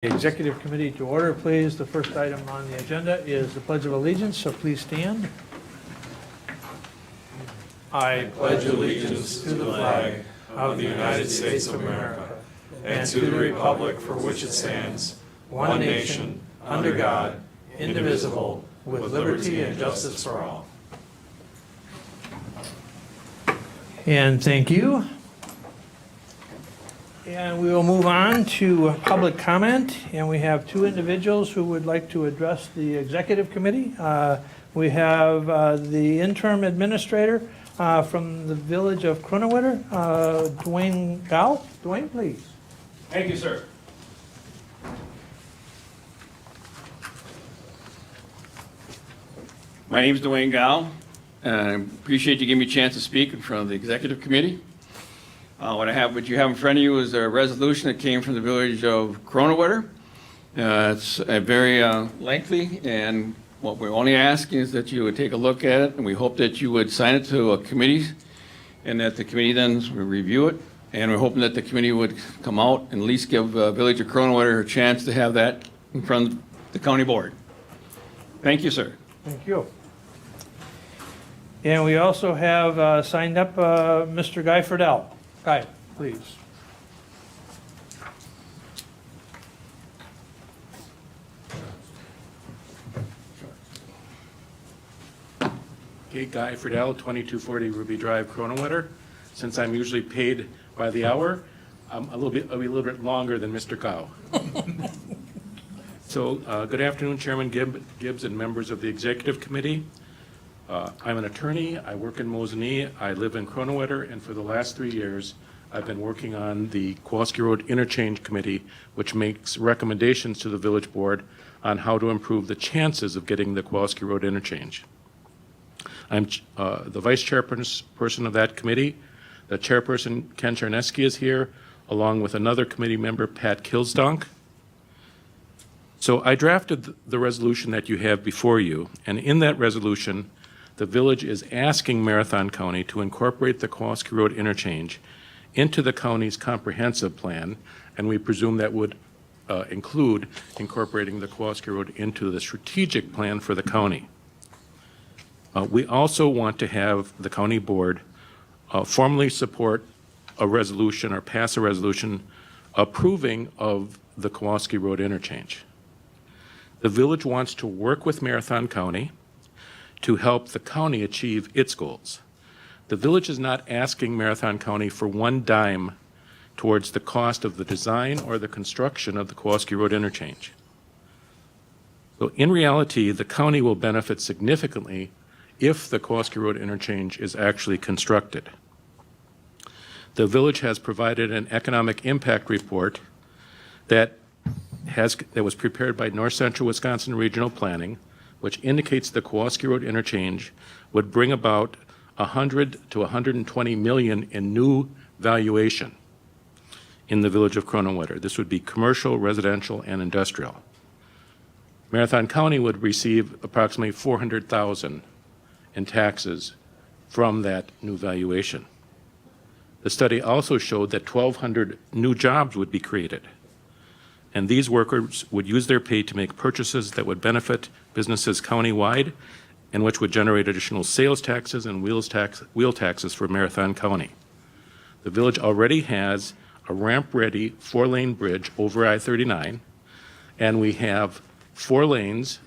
Executive Committee to order, please. The first item on the agenda is the Pledge of Allegiance, so please stand. I pledge allegiance to the flag of the United States of America and to the republic for which it stands, one nation, under God, indivisible, with liberty and justice for all. And thank you. And we will move on to public comment, and we have two individuals who would like to address the Executive Committee. We have the interim administrator from the village of Kronewetter, Dwayne Gao. Dwayne, please. Thank you, sir. My name is Dwayne Gao, and I appreciate you giving me a chance to speak in front of the Executive Committee. What you have in front of you is a resolution that came from the village of Kronewetter. It's very lengthy, and what we're only asking is that you would take a look at it, and we hope that you would sign it to a committee, and that the committee then will review it. And we're hoping that the committee would come out and at least give village of Kronewetter a chance to have that in front of the county board. Thank you, sir. Thank you. And we also have signed up Mr. Guy Friedel. Guy, please. Okay, Guy Friedel, 2240 Ruby Drive, Kronewetter. Since I'm usually paid by the hour, I'll be a little bit longer than Mr. Gao. So, good afternoon, Chairman Gibbs and members of the Executive Committee. I'm an attorney. I work in Mosinee. I live in Kronewetter, and for the last 3 years, I've been working on the Kowalski Road Interchange Committee, which makes recommendations to the village board on how to improve the chances of getting the Kowalski Road interchange. I'm the vice chairperson of that committee. The chairperson, Ken Charneski, is here, along with another committee member, Pat Kilsdonk. So I drafted the resolution that you have before you, and in that resolution, the village is asking Marathon County to incorporate the Kowalski Road interchange into the county's comprehensive plan, and we presume that would include incorporating the Kowalski Road into the strategic plan for the county. We also want to have the county board formally support a resolution or pass a resolution approving of the Kowalski Road interchange. The village wants to work with Marathon County to help the county achieve its goals. The village is not asking Marathon County for one dime towards the cost of the design or the construction of the Kowalski Road interchange. So in reality, the county will benefit significantly if the Kowalski Road interchange is actually constructed. The village has provided an economic impact report that was prepared by North Central Wisconsin Regional Planning, which indicates the Kowalski Road interchange would bring about 100 to 120 million in new valuation in the village of Kronewetter. This would be commercial, residential, and industrial. Marathon County would receive approximately 400,000 in taxes from that new valuation. The study also showed that 1,200 new jobs would be created, and these workers would use their pay to make purchases that would benefit businesses countywide and which would generate additional sales taxes and wheel taxes for Marathon County. The village already has a ramp-ready 4-lane bridge over I-39, and we have 4 lanes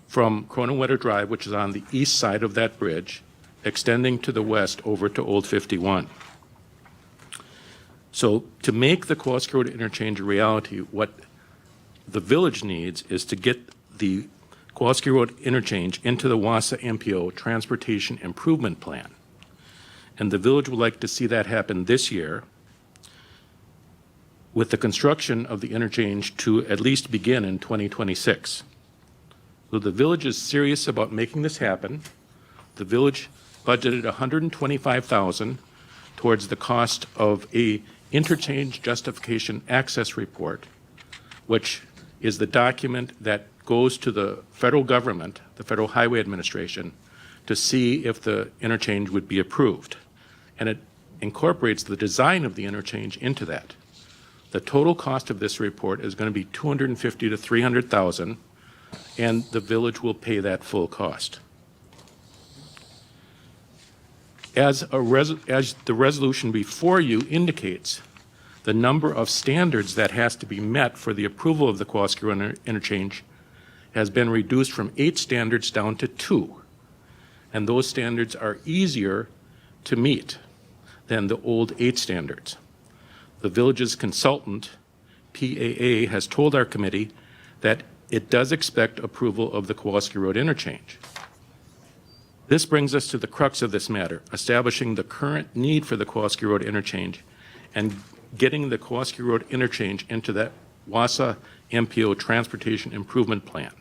from Kronewetter Drive, which is on the east side of that bridge, extending to the west over to Old 51. So to make the Kowalski Road interchange a reality, what the village needs is to get the Kowalski Road interchange into the WASA MPO Transportation Improvement Plan. And the village would like to see that happen this year, with the construction of the interchange to at least begin in 2026. So the village is serious about making this happen. The village budgeted $125,000 towards the cost of a interchange justification access report, which is the document that goes to the federal government, the Federal Highway Administration, to see if the interchange would be approved. And it incorporates the design of the interchange into that. The total cost of this report is going to be $250,000 to $300,000, and the village will pay that full cost. As the resolution before you indicates, the number of standards that has to be met for the approval of the Kowalski Road interchange has been reduced from 8 standards down to 2. And those standards are easier to meet than the old 8 standards. The village's consultant, PAA, has told our committee that it does expect approval of the Kowalski Road interchange. This brings us to the crux of this matter, establishing the current need for the Kowalski Road interchange and getting the Kowalski Road interchange into that Wausau MPO Transportation Improvement Plan.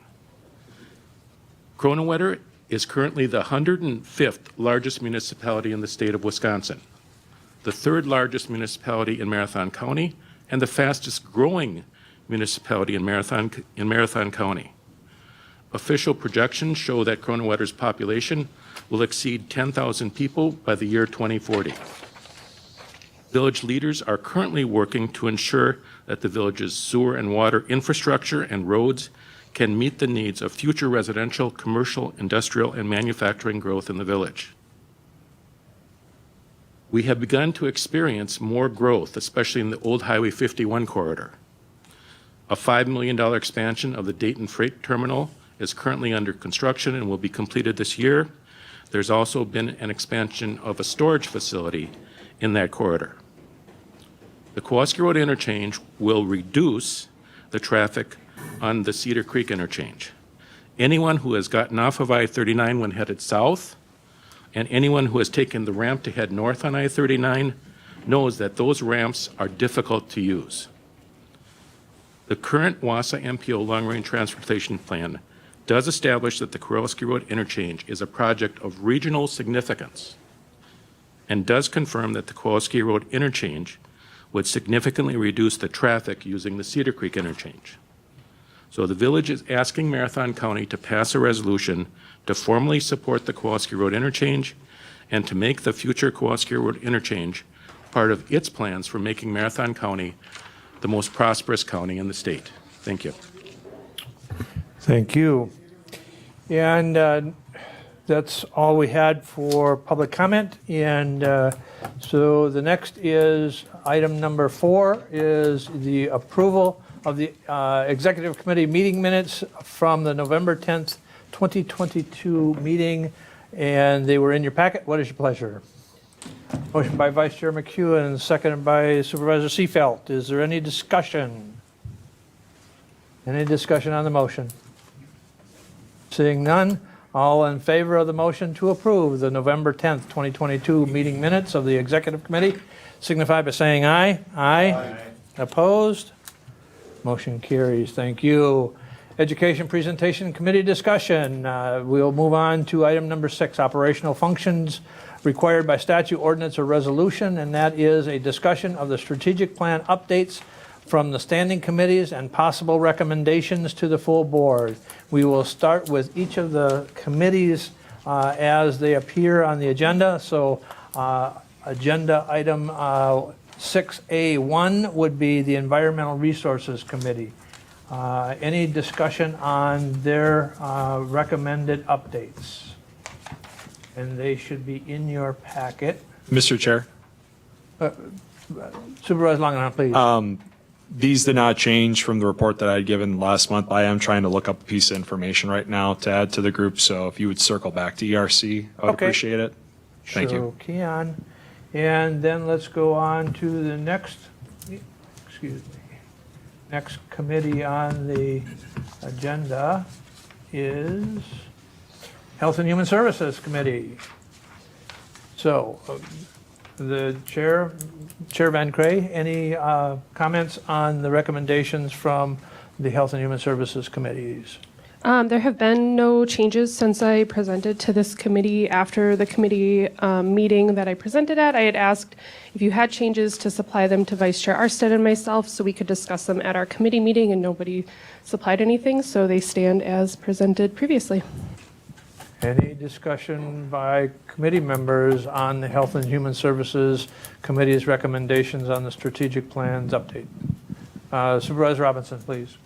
Kronewetter is currently the 105th largest municipality in the state of Wisconsin, the 3rd largest municipality in Marathon County, and the fastest growing municipality in Marathon County. Official projections show that Kronewetter's population will exceed 10,000 people by the year 2040. Village leaders are currently working to ensure that the village's sewer and water infrastructure and roads can meet the needs of future residential, commercial, industrial, and manufacturing growth in the village. We have begun to experience more growth, especially in the old Highway 51 corridor. A $5 million expansion of the Dayton Freight Terminal is currently under construction and will be completed this year. There's also been an expansion of a storage facility in that corridor. The Kowalski Road interchange will reduce the traffic on the Cedar Creek interchange. Anyone who has gotten off of I-39 when headed south, and anyone who has taken the ramp to head north on I-39 knows that those ramps are difficult to use. The current Wausau MPO Long-Range Transportation Plan does establish that the Kowalski Road interchange is a project of regional significance and does confirm that the Kowalski Road interchange would significantly reduce the traffic using the Cedar Creek interchange. So the village is asking Marathon County to pass a resolution to formally support the Kowalski Road interchange and to make the future Kowalski Road interchange part of its plans for making Marathon County the most prosperous county in the state. Thank you. Thank you. And that's all we had for public comment. And so the next is item number 4 is the approval of the Executive Committee meeting minutes from the November 10th, 2022 meeting. And they were in your packet. What is your pleasure? Motion by Vice Chair McEwen, seconded by Supervisor Seefeld. Is there any discussion? Any discussion on the motion? Seeing none, all in favor of the motion to approve the November 10th, 2022 meeting minutes of the Executive Committee, signify by saying aye. Aye. Opposed? Motion carries. Thank you. Education Presentation Committee discussion. We'll move on to item number 6, operational functions required by statute, ordinance, or resolution, and that is a discussion of the strategic plan updates from the standing committees and possible recommendations to the full board. We will start with each of the committees as they appear on the agenda. So agenda item 6A1 would be the Environmental Resources Committee. Any discussion on their recommended updates? And they should be in your packet. Mr. Chair, Supervisor Longenham, please. these did not change from the report that I had given last month. I am trying to look up a piece of information right now to add to the group, so if you would circle back to ERC, I would Okay. appreciate it. Thank you. So, Keon. And then let's go on to the next, next committee on the agenda is Health and Human Services Committee. So, the Chair Van Cray, any comments on the recommendations from the Health and Human Services Committees? There have been no changes since I presented to this committee. After the committee meeting that I presented at, I had asked if you had changes to supply them to Vice Chair Arstead and myself so we could discuss them at our committee meeting, and nobody supplied anything, so they stand as presented previously. Any discussion by committee members on the Health and Human Services Committee's recommendations on the strategic plans update? Supervisor Robinson, please.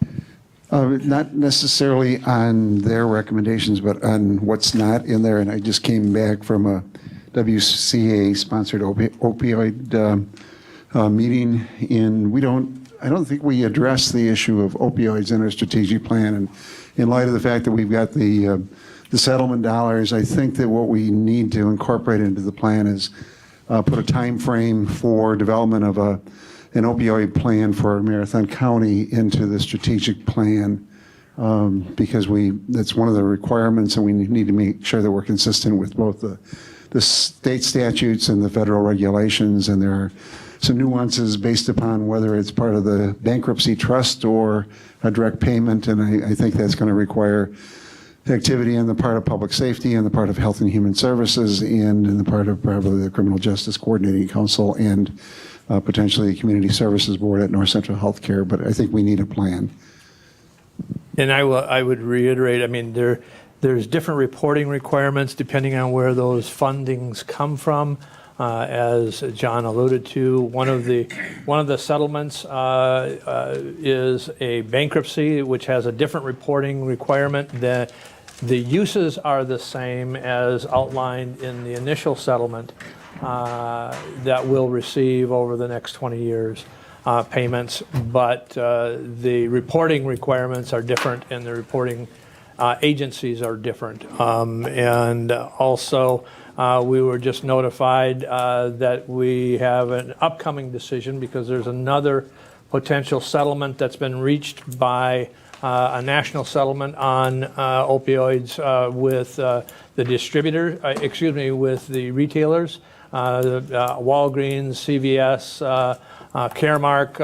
Not necessarily on their recommendations, but on what's not in there. And I just came back from a WCA-sponsored opioid meeting, and I don't think we address the issue of opioids in our strategic plan. And in light of the fact that we've got the settlement dollars, I think that what we need to incorporate into the plan is put a time frame for development of an opioid plan for Marathon County into the strategic plan, because that's one of the requirements, and we need to make sure that we're consistent with both the state statutes and the federal regulations. And there are some nuances based upon whether it's part of the bankruptcy trust or a direct payment, and I think that's going to require activity on the part of public safety, on the part of Health and Human Services, and in the part of probably the Criminal Justice Coordinating Council, and potentially the Community Services Board at North Central Healthcare. But I think we need a plan. And I would reiterate, I mean, there's different reporting requirements depending on where those fundings come from. As John alluded to, one of the settlements is a bankruptcy, which has a different reporting requirement. The uses are the same as outlined in the initial settlement that we'll receive over the next 20 years payments, but the reporting requirements are different, and the reporting agencies are different. And also, we were just notified that we have an upcoming decision, because there's another potential settlement that's been reached by a national settlement on opioids with the distributor, with the retailers, Walgreens, CVS, Caremark,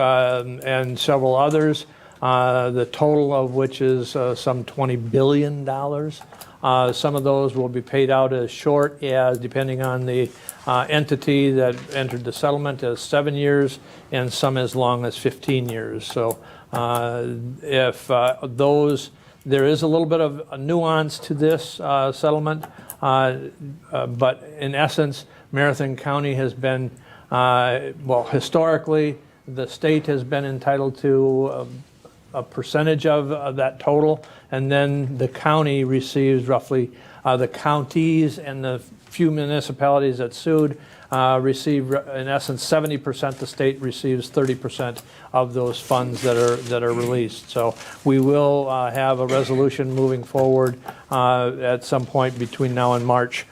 and several others, the total of which is some $20 billion. Some of those will be paid out as short as, depending on the entity that entered the settlement, as 7 years, and some as long as 15 years. So if there is a little bit of a nuance to this settlement, but in essence, Marathon County has been, historically, the state has been entitled to a percentage of that total, and then the county receives roughly, the counties and the few municipalities that sued receive, in essence, 70%. The state receives 30% of those funds that are released. So we will have a resolution moving forward at some point between now and March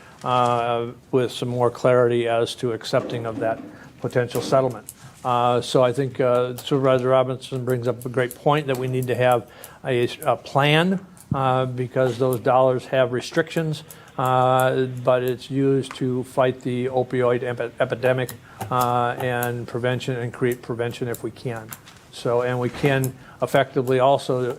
with some more clarity as to accepting of that potential settlement. So I think Supervisor Robinson brings up a great point that we need to have a plan because those dollars have restrictions, but it's used to fight the opioid epidemic and prevention, and create prevention if we can. So, and we can effectively also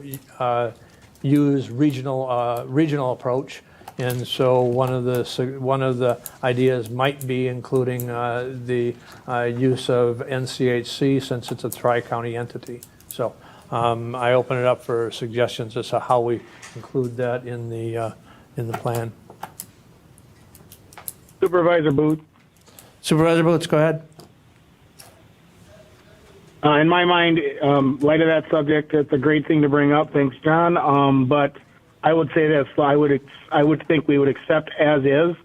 use regional approach. And so one of the ideas might be including the use of NCHC, since it's a tri-county entity. So I open it up for suggestions as to how we include that in the plan. Supervisor Booth. Supervisor Boots, go ahead. In my mind, light of that subject, it's a great thing to bring up. Thanks, John. But I would say this: I would think we would accept as is.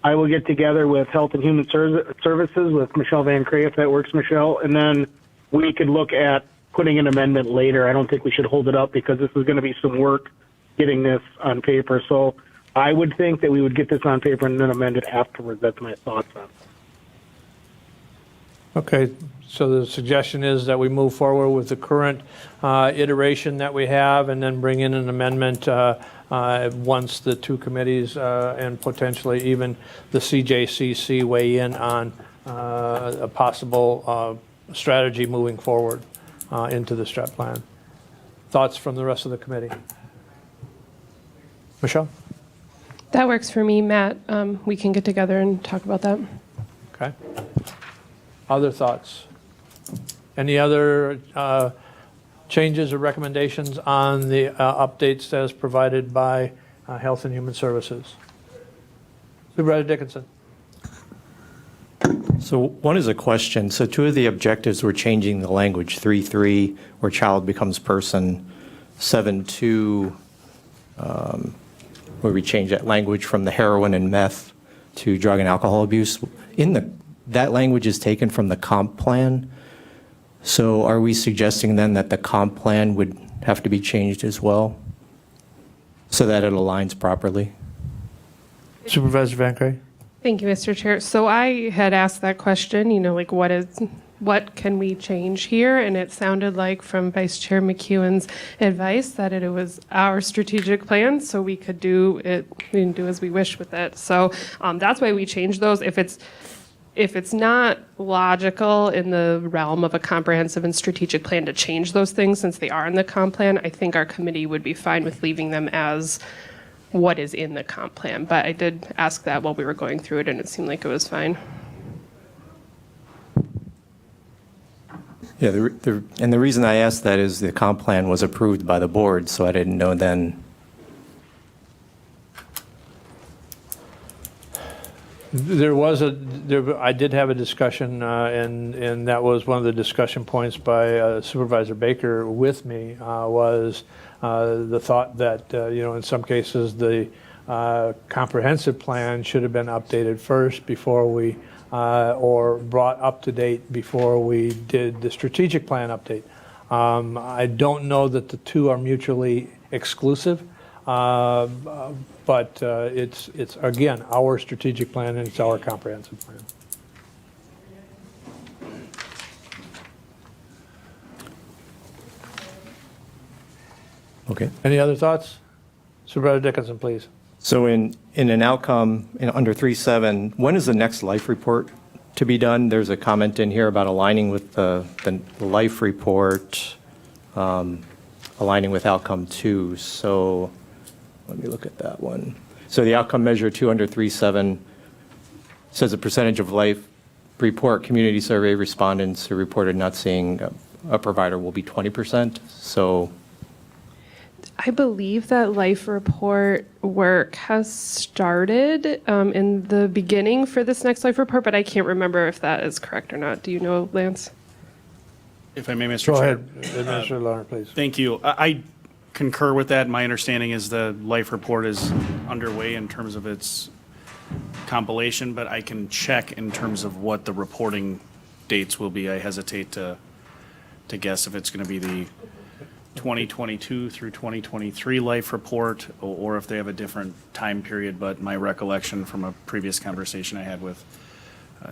I will get together with Health and Human Services with Michelle Van Cree, if that works, Michelle, and then we could look at putting an amendment later. I don't think we should hold it up because this is going to be some work getting this on paper. So I would think that we would get this on paper and then amend it afterwards. That's my thoughts on it. Okay, so the suggestion is that we move forward with the current iteration that we have, and then bring in an amendment once the two committees and potentially even the CJCC weigh in on a possible strategy moving forward into the strat plan. Thoughts from the rest of the committee? Michelle? That works for me, Matt. We can get together and talk about that. Okay. Other thoughts? Any other changes or recommendations on the updates as provided by Health and Human Services? Supervisor Dickinson. So one is a question. So two of the objectives were changing the language, 3.3, where child becomes person, 7.2, where we change that language from the heroin and meth to drug and alcohol abuse. That language is taken from the comp plan. So are we suggesting then that the comp plan would have to be changed as well so that it aligns properly? Supervisor Van Cray? Thank you, Mr. Chair. So I had asked that question, like what can we change here? And it sounded like from Vice Chair McEwen's advice that it was our strategic plan, so we could do as we wish with it. So that's why we changed those. If it's not logical in the realm of a comprehensive and strategic plan to change those things since they are in the comp plan, I think our committee would be fine with leaving them as what is in the comp plan. But I did ask that while we were going through it, and it seemed like it was fine. Yeah, and the reason I asked that is the comp plan was approved by the board, so I didn't know then. I did have a discussion, and that was one of the discussion points by Supervisor Baker with me, was the thought that, in some cases, the comprehensive plan should have been updated first before we, or brought up to date before we did the strategic plan update. I don't know that the two are mutually exclusive. But it's again, our strategic plan and it's our comprehensive plan. Okay. Any other thoughts? Supervisor Dickinson, please. So in an outcome under 3.7, when is the next life report to be done? There's a comment in here about aligning with the life report, aligning with outcome 2. So let me look at that one. So the outcome measure 2 under 3.7 says the percentage of life report community survey respondents who reported not seeing a provider will be 20%. So I believe that life report work has started in the beginning for this next life report, but I can't remember if that is correct or not. Do you know, Lance? If I may, Mr. Go Chair. ahead, Administrator Lerner, please. Thank you. I concur with that. My understanding is the life report is underway in terms of its compilation, but I can check in terms of what the reporting dates will be. I hesitate to guess if it's going to be the 2022 through 2023 life report or if they have a different time period, but my recollection from a previous conversation I had with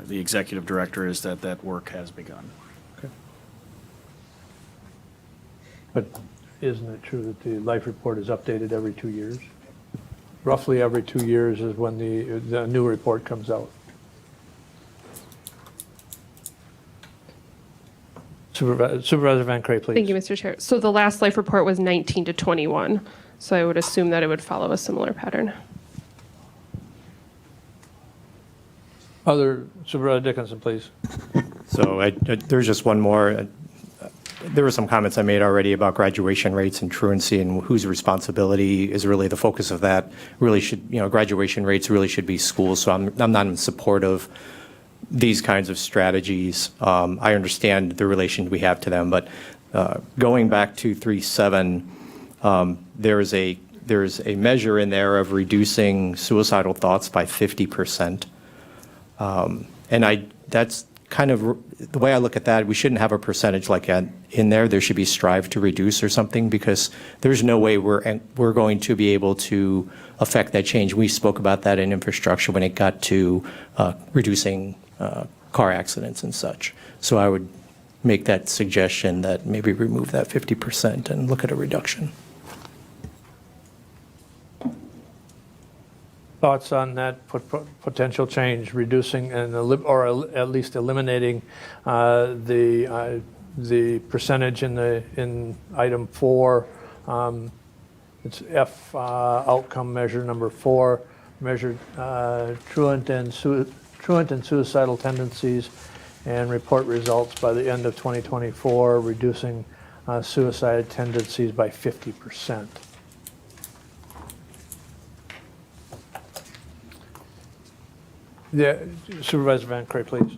the executive director is that that work has begun. Okay. But isn't it true that the life report is updated every 2 years? Roughly every 2 years is when the new report comes out. Supervisor Van Cray, please. Thank you, Mr. Chair. So the last life report was 19 to 21. So I would assume that it would follow a similar pattern. Other Supervisor Dickinson, please. So there's just one more. There were some comments I made already about graduation rates and truancy and whose responsibility is really the focus of that. Really should, graduation rates really should be schools. So I'm not in support of these kinds of strategies. I understand the relation we have to them, but going back to 3.7, there's a measure in there of reducing suicidal thoughts by 50%. And that's kind of the way I look at that. We shouldn't have a percentage like that in there. There should be strive to reduce or something, because there's no way we're going to be able to affect that change. We spoke about that in infrastructure when it got to reducing car accidents and such. So I would make that suggestion that maybe remove that 50% and look at a reduction. Thoughts on that potential change, reducing or at least eliminating the percentage in item 4. It's F, outcome measure number 4, measured truant and suicidal tendencies, and report results by the end of 2024, reducing suicide tendencies by 50%. Supervisor Van Cray, please.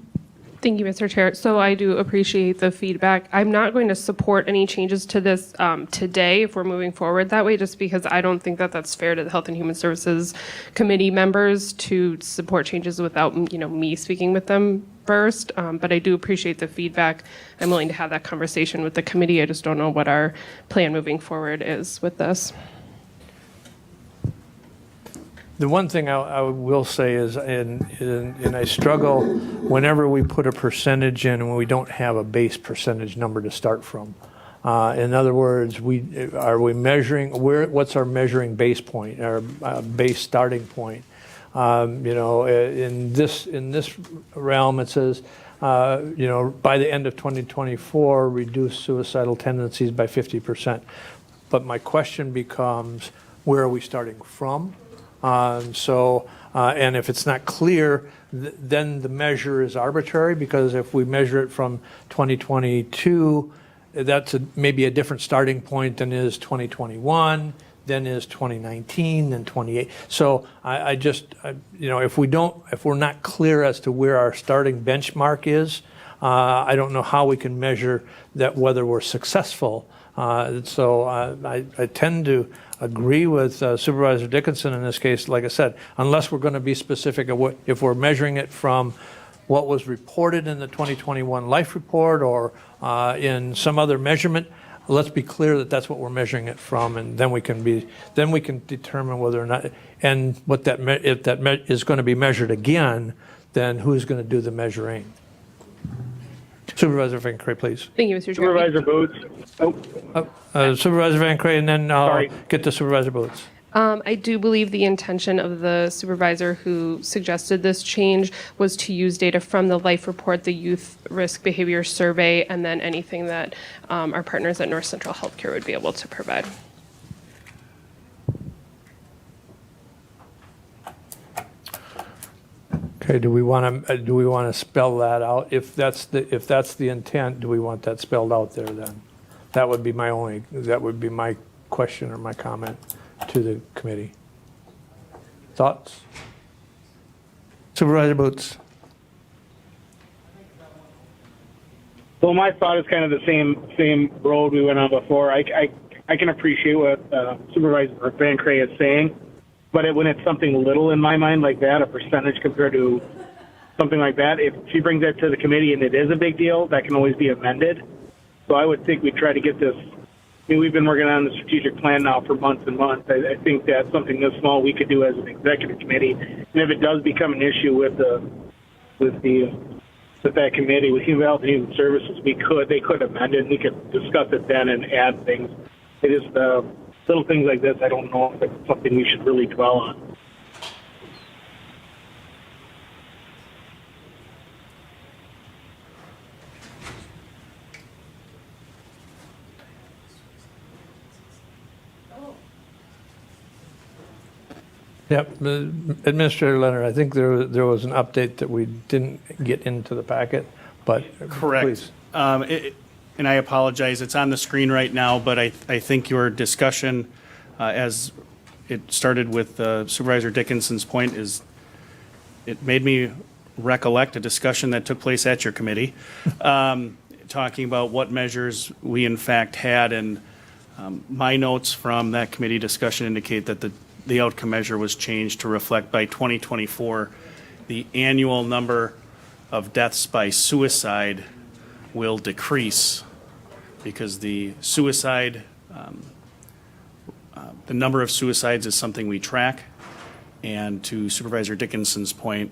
Thank you, Mr. Chair. So I do appreciate the feedback. I'm not going to support any changes to this today if we're moving forward that way, just because I don't think that that's fair to the Health and Human Services Committee members to support changes without, me speaking with them first. But I do appreciate the feedback. I'm willing to have that conversation with the committee. I just don't know what our plan moving forward is with this. The one thing I will say is, and I struggle whenever we put a percentage in and we don't have a base percentage number to start from. In other words, are we measuring, what's our measuring base point, our base starting point? In this realm, it says, by the end of 2024, reduce suicidal tendencies by 50%. But my question becomes, where are we starting from? And if it's not clear, then the measure is arbitrary, because if we measure it from 2022, that's maybe a different starting point than is 2021, then is 2019, then 28. So if we're not clear as to where our starting benchmark is, I don't know how we can measure that, whether we're successful. So I tend to agree with Supervisor Dickinson in this case. Like I said, unless we're going to be specific of if we're measuring it from what was reported in the 2021 life report or in some other measurement, let's be clear that that's what we're measuring it from, and then we can determine whether or not, and what if that is going to be measured again, then who's going to do the measuring? Supervisor Van Cray, please. Thank you, Mr. Chair. Supervisor Boots. Supervisor Van Cray, and then I'll Sorry. get to Supervisor Boots. I do believe the intention of the supervisor who suggested this change was to use data from the life report, the youth risk behavior survey, and then anything that our partners at North Central Healthcare would be able to provide. Okay, do we want to spell that out? If that's the intent, do we want that spelled out there then? That would be my question or my comment to the committee. Thoughts? Supervisor Boots. Well, my thought is kind of the same road we went on before. I can appreciate what Supervisor Van Cray is saying, but when it's something little in my mind like that, a percentage compared to something like that, if she brings that to the committee and it is a big deal, that can always be amended. So I would think we'd try to get this. I mean, we've been working on the strategic plan now for months and months. I think that's something this small we could do as an executive committee. And if it does become an issue with that committee, with Health and Human Services, they could amend it, and we could discuss it then and add things. It is little things like this. I don't know if it's something we should really dwell on. Yep, Administrator Leonard, I think there was an update that we didn't get into the packet, but Correct. please. And I apologize, it's on the screen right now, but I think your discussion, as it started with Supervisor Dickinson's point, it made me recollect a discussion that took place at your committee, talking about what measures we in fact had, and my notes from that committee discussion indicate that the outcome measure was changed to reflect by 2024, the annual number of deaths by suicide will decrease, because the number of suicides is something we track, and to Supervisor Dickinson's point,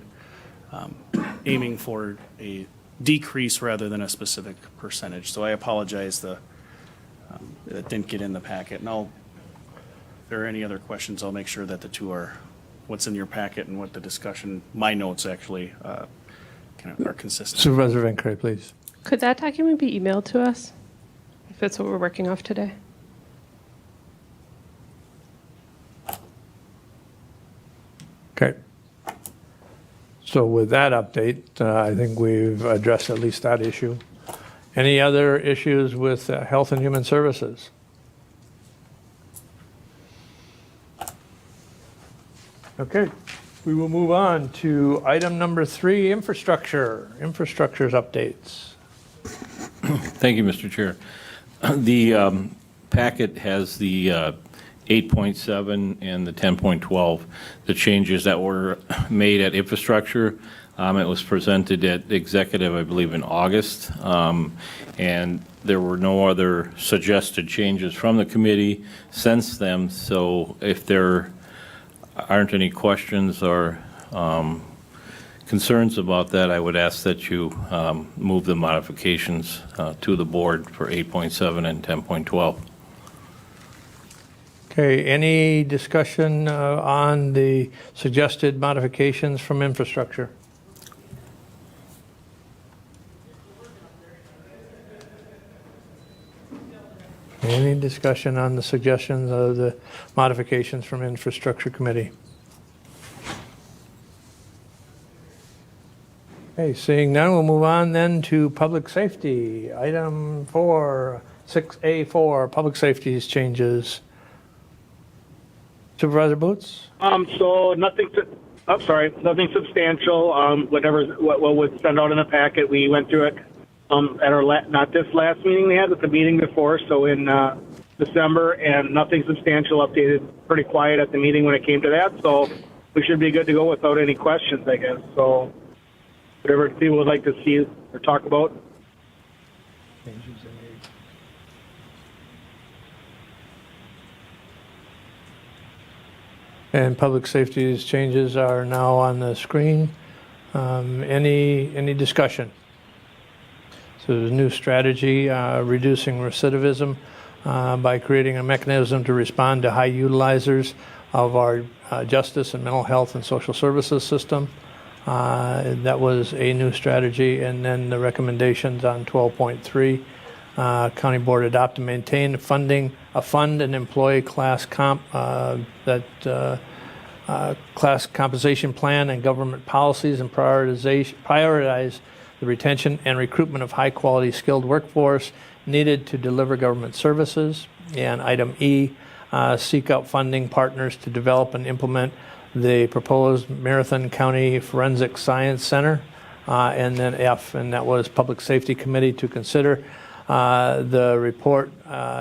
aiming for a decrease rather than a specific percentage. So I apologize that didn't get in the packet. And if there are any other questions, I'll make sure that the two are what's in your packet and what the discussion, my notes actually are consistent. Supervisor Van Cray, please. Could that document be emailed to us, if that's what we're working off today? Okay. So with that update, I think we've addressed at least that issue. Any other issues with Health and Human Services? Okay. We will move on to item number 3, infrastructure. Infrastructure's updates. Thank you, Mr. Chair. The packet has the 8.7 and the 10.12, the changes that were made at infrastructure. It was presented at executive, I believe, in August, and there were no other suggested changes from the committee since then. So if there aren't any questions or concerns about that, I would ask that you move the modifications to the board for 8.7 and 10.12. Okay, any discussion on the suggested modifications from infrastructure? Any discussion on the suggestions of the modifications from infrastructure committee? Okay, seeing none, we'll move on then to public safety. Item 4, 6A4, public safety's changes. Supervisor Boots? So nothing. Nothing substantial. What was sent out in the packet, we went through it at our not this last meeting we had, but the meeting before. So in December, and nothing substantial updated. Pretty quiet at the meeting when it came to that. So we should be good to go without any questions, I guess. So whatever people would like to see or talk about. And public safety's changes are now on the screen. Any discussion? So there's a new strategy, reducing recidivism by creating a mechanism to respond to high utilizers of our justice and mental health and social services system. That was a new strategy. And then the recommendations on 12.3, County Board adopt and maintain a fund and employee class class compensation plan and government policies, and prioritize the retention and recruitment of high-quality skilled workforce needed to deliver government services. And item E, seek out funding partners to develop and implement the proposed Marathon County Forensic Science Center. And then F, and that was Public Safety Committee to consider the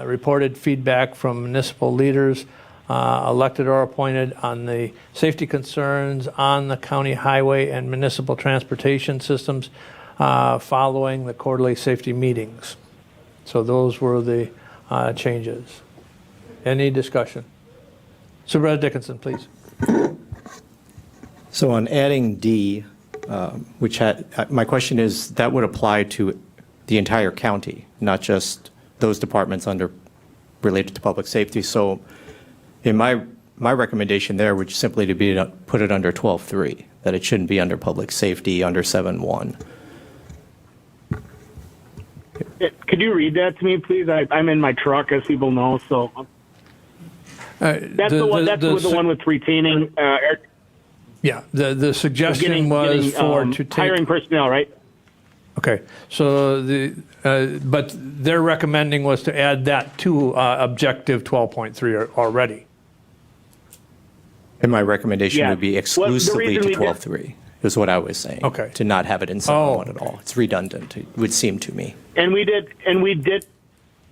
reported feedback from municipal leaders, elected or appointed, on the safety concerns on the county highway and municipal transportation systems following the quarterly safety meetings. So those were the changes. Any discussion? Supervisor Dickinson, please. So on adding D, which my question is, that would apply to the entire county, not just those departments related to public safety. So in my recommendation there would simply to be to put it under 12.3, that it shouldn't be under public safety under 7.1. Could you read that to me, please? I'm in my truck, as people know. So that's the one. That's the one with retaining. Yeah, the suggestion was to take hiring personnel, right? Okay, so but their recommending was to add that to objective 12.3 already. And my recommendation Yeah. would be Well, the exclusively reason to we did- 12.3, is what I was saying. Okay. To not have it in 7.1 at all. It's redundant, it would seem to me. And we did.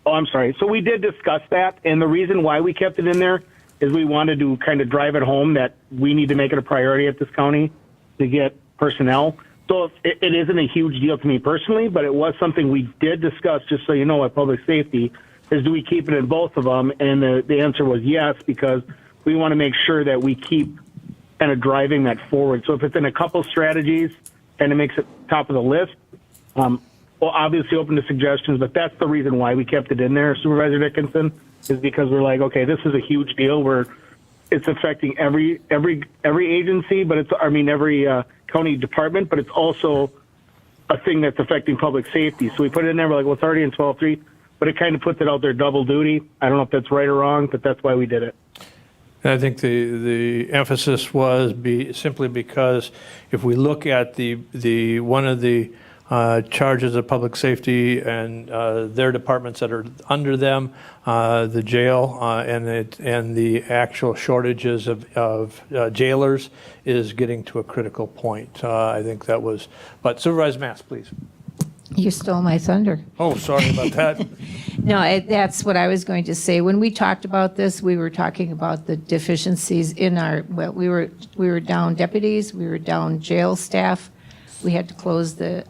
Oh, I'm sorry. So we did discuss that, and the reason why we kept it in there is we wanted to kind of drive it home that we need to make it a priority at this county to get personnel. So it isn't a huge deal to me personally, but it was something we did discuss, just so you know, at public safety, is do we keep it in both of them? And the answer was yes, because we want to make sure that we keep kind of driving that forward. So if it's in a couple strategies and it makes it top of the list, well, obviously open to suggestions, but that's the reason why we kept it in there, Supervisor Dickinson, is because we're like, okay, this is a huge deal where it's affecting every agency, but every county department, but it's also a thing that's affecting public safety. So we put it in there, we're like, well, it's already in 12.3, but it kind of puts it out there double duty. I don't know if that's right or wrong, but that's why we did it. And I think the emphasis was simply because if we look at the one of the charges of public safety and their departments that are under them, the jail, and the actual shortages of jailers is getting to a critical point. I think that was, but Supervisor Mass, please. You stole my thunder. Oh, sorry about that. No, that's what I was going to say. When we talked about this, we were talking about the deficiencies in our, well, we were down deputies, we were down jail staff. We had to close the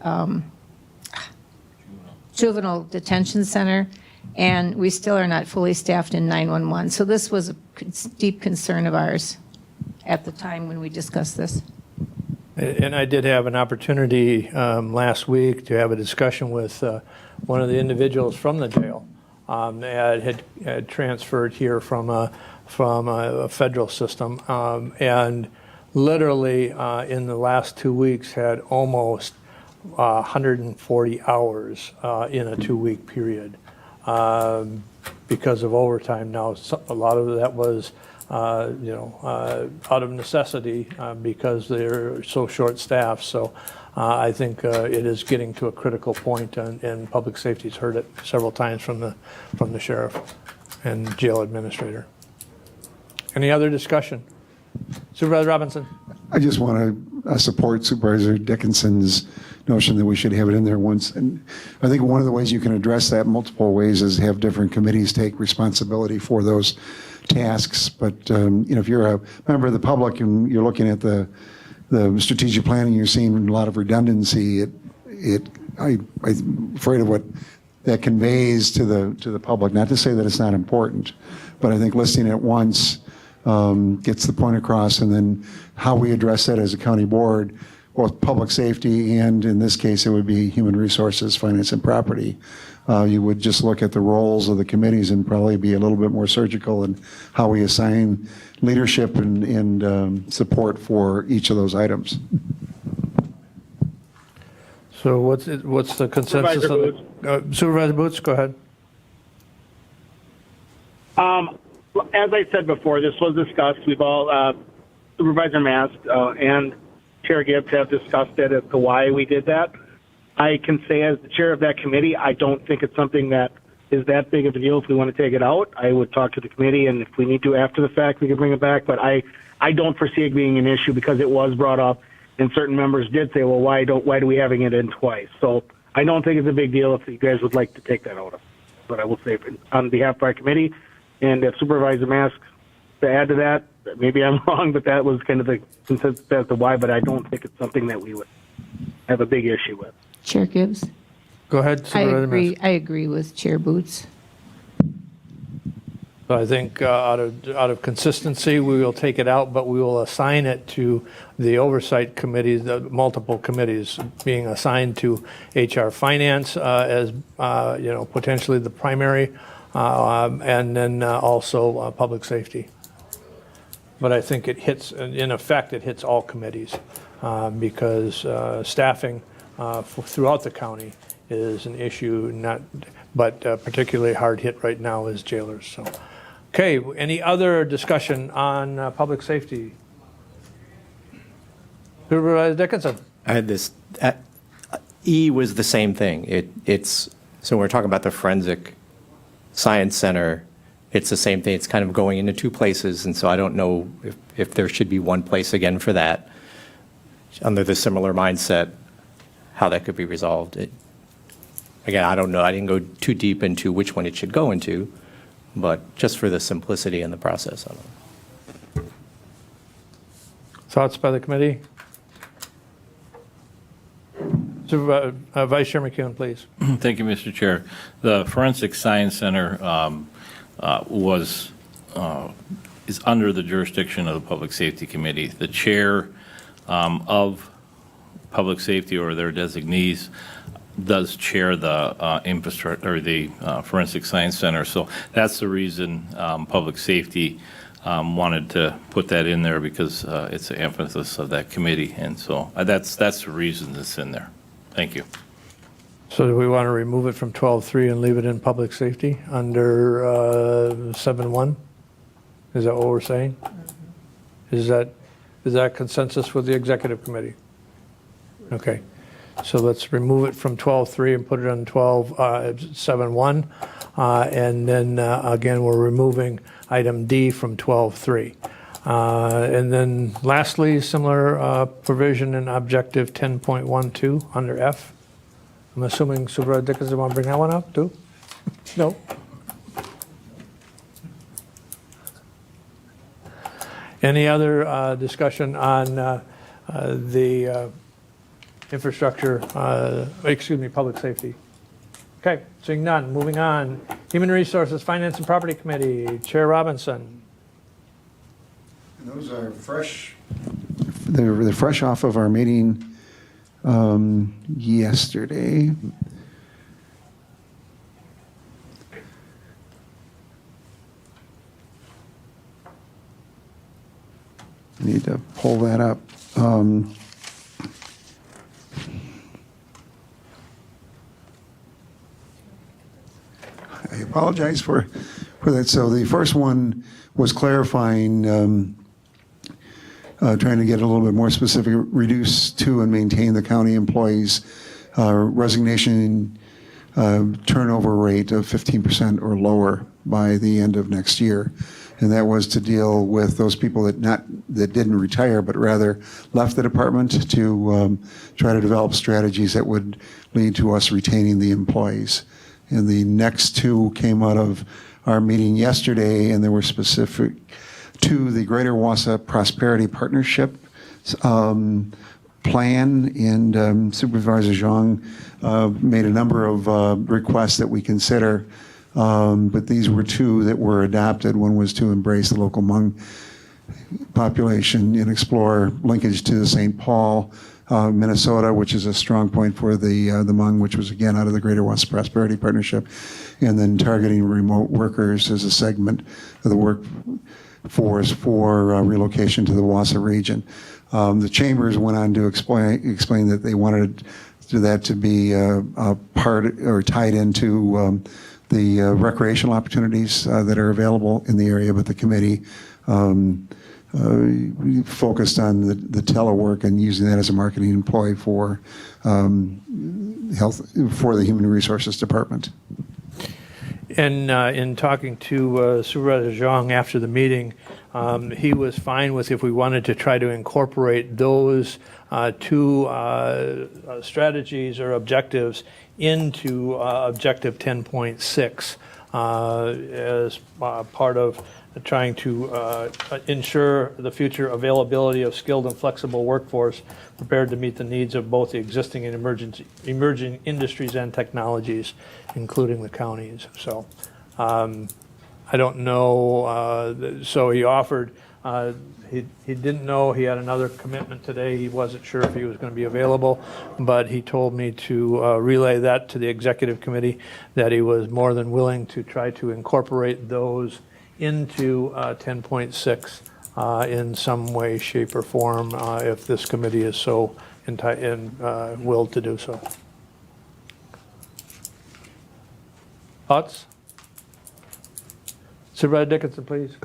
juvenile detention center, and we still are not fully staffed in 911. So this was a deep concern of ours at the time when we discussed this. And I did have an opportunity last week to have a discussion with one of the individuals from the jail that had transferred here from a federal system, and literally in the last 2 weeks had almost 140 hours in a 2-week period because of overtime. Now, a lot of that was out of necessity because they're so short-staffed. So I think it is getting to a critical point, and public safety's heard it several times from the sheriff and jail administrator. Any other discussion? Supervisor Robinson. I just want to support Supervisor Dickinson's notion that we should have it in there once. And I think one of the ways you can address that multiple ways is have different committees take responsibility for those tasks. But if you're a member of the public and you're looking at the strategic planning, you're seeing a lot of redundancy. I'm afraid of what that conveys to the public. Not to say that it's not important, but I think listing it once gets the point across, and then how we address that as a county board, both public safety and, in this case, it would be human resources, finance, and property. You would just look at the roles of the committees and probably be a little bit more surgical in how we assign leadership and support for each of those items. So what's the consensus? Supervisor Boots, go ahead. As I said before, this was discussed. We've all, Supervisor Mast and Chair Gibbs have discussed it as to why we did that. I can say as the chair of that committee, I don't think it's something that is that big of a deal if we want to take it out. I would talk to the committee, and if we need to after the fact, we can bring it back. But I don't foresee it being an issue because it was brought up, and certain members did say, well, why do we having it in twice? So I don't think it's a big deal if you guys would like to take that out of it. But I will say on behalf of our committee, and if Supervisor Mask to add to that, maybe I'm wrong, but that was kind of the consensus as to why, but I don't think it's something that we would have a big issue with. Chair Gibbs? Go ahead, Supervisor Mass. I agree with Chair Boots. So I think out of consistency, we will take it out, but we will assign it to the oversight committees, the multiple committees being assigned to HR Finance as potentially the primary, and then also public safety. But I think it hits, in effect, it hits all committees because staffing throughout the county is an issue, but particularly hard hit right now is jailers. So, okay, any other discussion on public safety? Supervisor Dickinson. I had this, E was the same thing. It's, so when we're talking about the Forensic Science Center, it's the same thing. It's kind of going into two places, and so I don't know if there should be one place again for that. Under the similar mindset, how that could be resolved. Again, I don't know. I didn't go too deep into which one it should go into, but just for the simplicity in the process of it. Thoughts by the committee? Vice Chair McKeown, please. Thank you, Mr. Chair. The Forensic Science Center is under the jurisdiction of the Public Safety Committee. The chair of Public Safety or their designees does chair the infrastructure or the Forensic Science Center. So that's the reason Public Safety wanted to put that in there, because it's an emphasis of that committee, and so that's the reason it's in there. Thank you. So do we want to remove it from 12.3 and leave it in public safety under 7.1? Is that what we're saying? Is that consensus with the executive committee? Okay. So let's remove it from 12.3 and put it on 12.7.1. And then, again, we're removing item D from 12.3. And then lastly, similar provision in objective 10.12 under F. I'm assuming Supervisor Dickinson want to bring that one up too? No? Any other discussion on the infrastructure, public safety? Okay, seeing none, moving on. Human Resources, Finance and Property Committee, Chair Robinson. And those are fresh. They're fresh off of our meeting yesterday. Need to pull that up. I apologize for that. So the first one was clarifying, trying to get a little bit more specific, reduce to and maintain the county employees' resignation turnover rate of 15% or lower by the end of next year. And that was to deal with those people that didn't retire, but rather left the department to try to develop strategies that would lead to us retaining the employees. And the next two came out of our meeting yesterday, and they were specific to the Greater Wausau Prosperity Partnership plan. And Supervisor Zhang made a number of requests that we consider. But these were two that were adopted. One was to embrace the local Hmong population and explore linkage to St. Paul, Minnesota, which is a strong point for the Hmong, which was again out of the Greater Wausau Prosperity Partnership, and then targeting remote workers as a segment of the workforce for relocation to the Wausau region. The chambers went on to explain that they wanted that to be a part or tied into the recreational opportunities that are available in the area, but the committee focused on the telework and using that as a marketing employee for the Human Resources Department. And in talking to Supervisor Zhang after the meeting, he was fine with if we wanted to try to incorporate those two strategies or objectives into Objective 10.6 as part of trying to ensure the future availability of skilled and flexible workforce prepared to meet the needs of both the existing and emerging industries and technologies, including the counties. So I don't know. So he offered, he didn't know he had another commitment today. He wasn't sure if he was going to be available, but he told me to relay that to the executive committee, that he was more than willing to try to incorporate those into 10.6 in some way, shape, or form if this committee is so willed to do so. Thoughts? Supervisor Dickinson, please.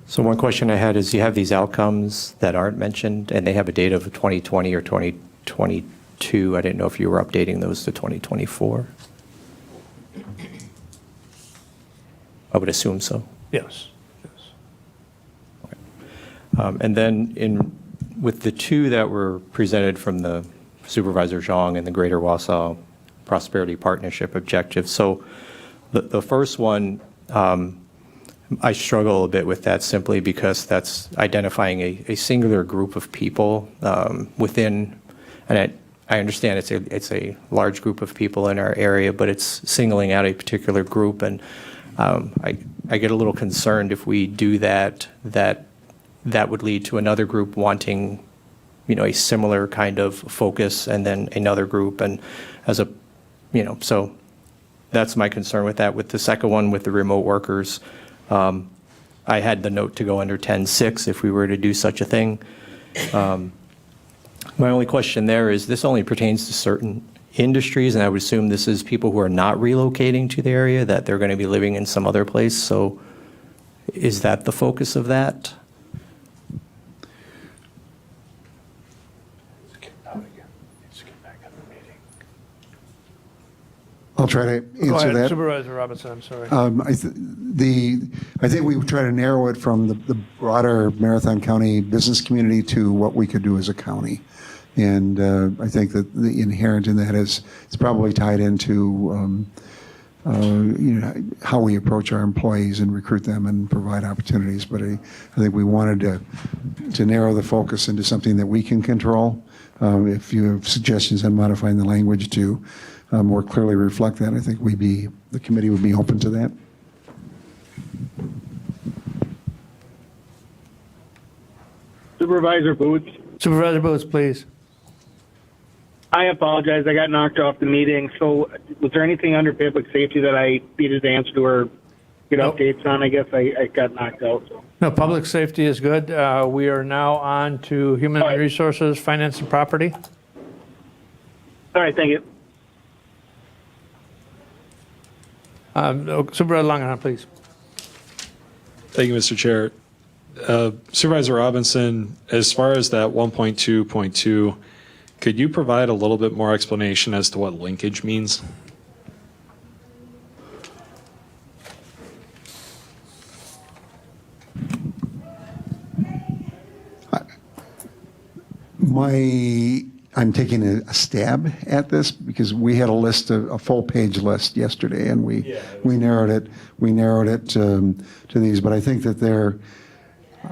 So one question I had is, you have these outcomes that aren't mentioned, and they have a date of 2020 or 2022. I didn't know if you were updating those to 2024. I would assume so. Yes. And then with the two that were presented from the Supervisor Zhang and the Greater Wausau Prosperity Partnership objective. So the first one, I struggle a bit with that simply because that's identifying a singular group of people within, and I understand it's a large group of people in our area, but it's singling out a particular group, and I get a little concerned if we do that would lead to another group wanting, a similar kind of focus, and then another group, and so that's my concern with that. With the second one, with the remote workers, I had the note to go under 10.6 if we were to do such a thing. My only question there is, this only pertains to certain industries, and I would assume this is people who are not relocating to the area, that they're going to be living in some other place. So is that the focus of that? try to Go answer ahead, that. Supervisor Robinson, I'm sorry. I think we try to narrow it from the broader Marathon County business community to what we could do as a county. And I think that the inherent in that is it's probably tied into how we approach our employees and recruit them and provide opportunities. But I think we wanted to narrow the focus into something that we can control. If you have suggestions on modifying the language to more clearly reflect that, I think the committee would be open to that. Supervisor Boots. Supervisor Boots, please. I apologize. I got knocked off the meeting. So was there anything under public safety that I needed to answer or get Nope. updates on? I guess I got knocked out. So. No, public safety is good. We are now on to human All right. resources, finance and property. All right. Thank you. Supervisor Langenau, please. Thank you, Mr. Chair. Supervisor Robinson, as far as that 1.2.2, could you provide a little bit more explanation as to what linkage means? I'm taking a stab at this because we had a full page list yesterday, and we narrowed it to these. But I think that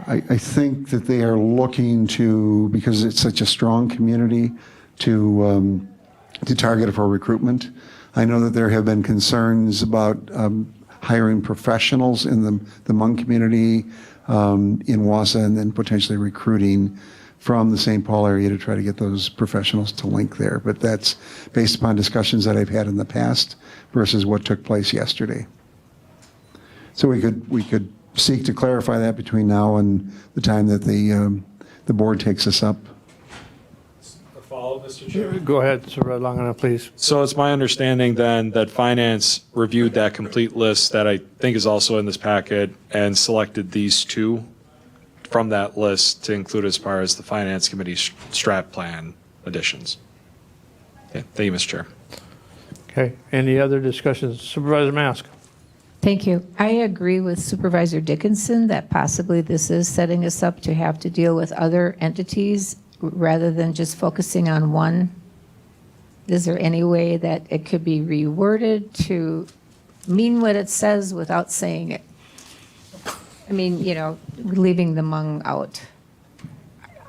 I think that they are looking to, because it's such a strong community, to target it for recruitment. I know that there have been concerns about hiring professionals in the Hmong community in Wausau, and then potentially recruiting from the St. Paul area to try to get those professionals to link there. But that's based upon discussions that I've had in the past versus what took place yesterday. So we could seek to clarify that between now and the time that the board takes us up. A follow, Mr. Chair. Go ahead, Supervisor Langenau, please. So it's my understanding then that finance reviewed that complete list that I think is also in this packet and selected these two from that list to include as far as the finance committee strat plan additions. Okay, thank you, Mr. Chair. Okay, any other discussions? Supervisor Mask. Thank you. I agree with Supervisor Dickinson that possibly this is setting us up to have to deal with other entities rather than just focusing on one. Is there any way that it could be reworded to mean what it says without saying it? I mean, leaving the Hmong out.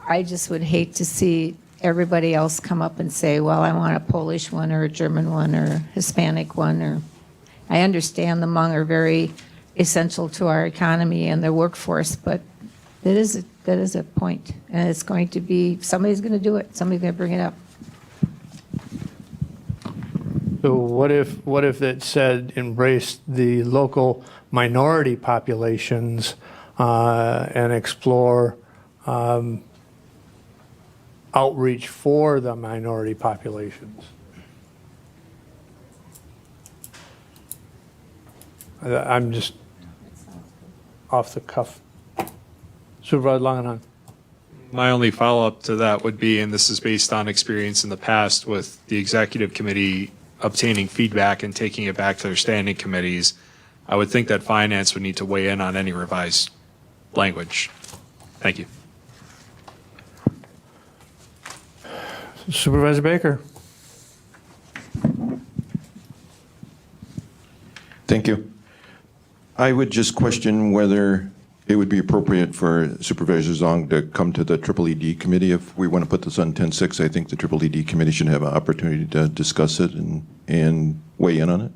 I just would hate to see everybody else come up and say, well, I want a Polish one or a German one or a Hispanic one. Or I understand the Hmong are very essential to our economy and their workforce, but that is a point. And it's going to be, somebody's going to do it. Somebody's going to bring it up. So what if it said embrace the local minority populations and explore outreach for the minority populations? I'm just off the cuff. Supervisor Langenau. My only follow-up to that would be, and this is based on experience in the past with the executive committee obtaining feedback and taking it back to their standing committees, I would think that finance would need to weigh in on any revised language. Thank you. Supervisor Baker. Thank you. I would just question whether it would be appropriate for Supervisor Zong to come to the EED committee if we want to put this on 10-6. I think the EED committee should have an opportunity to discuss it and weigh in on it.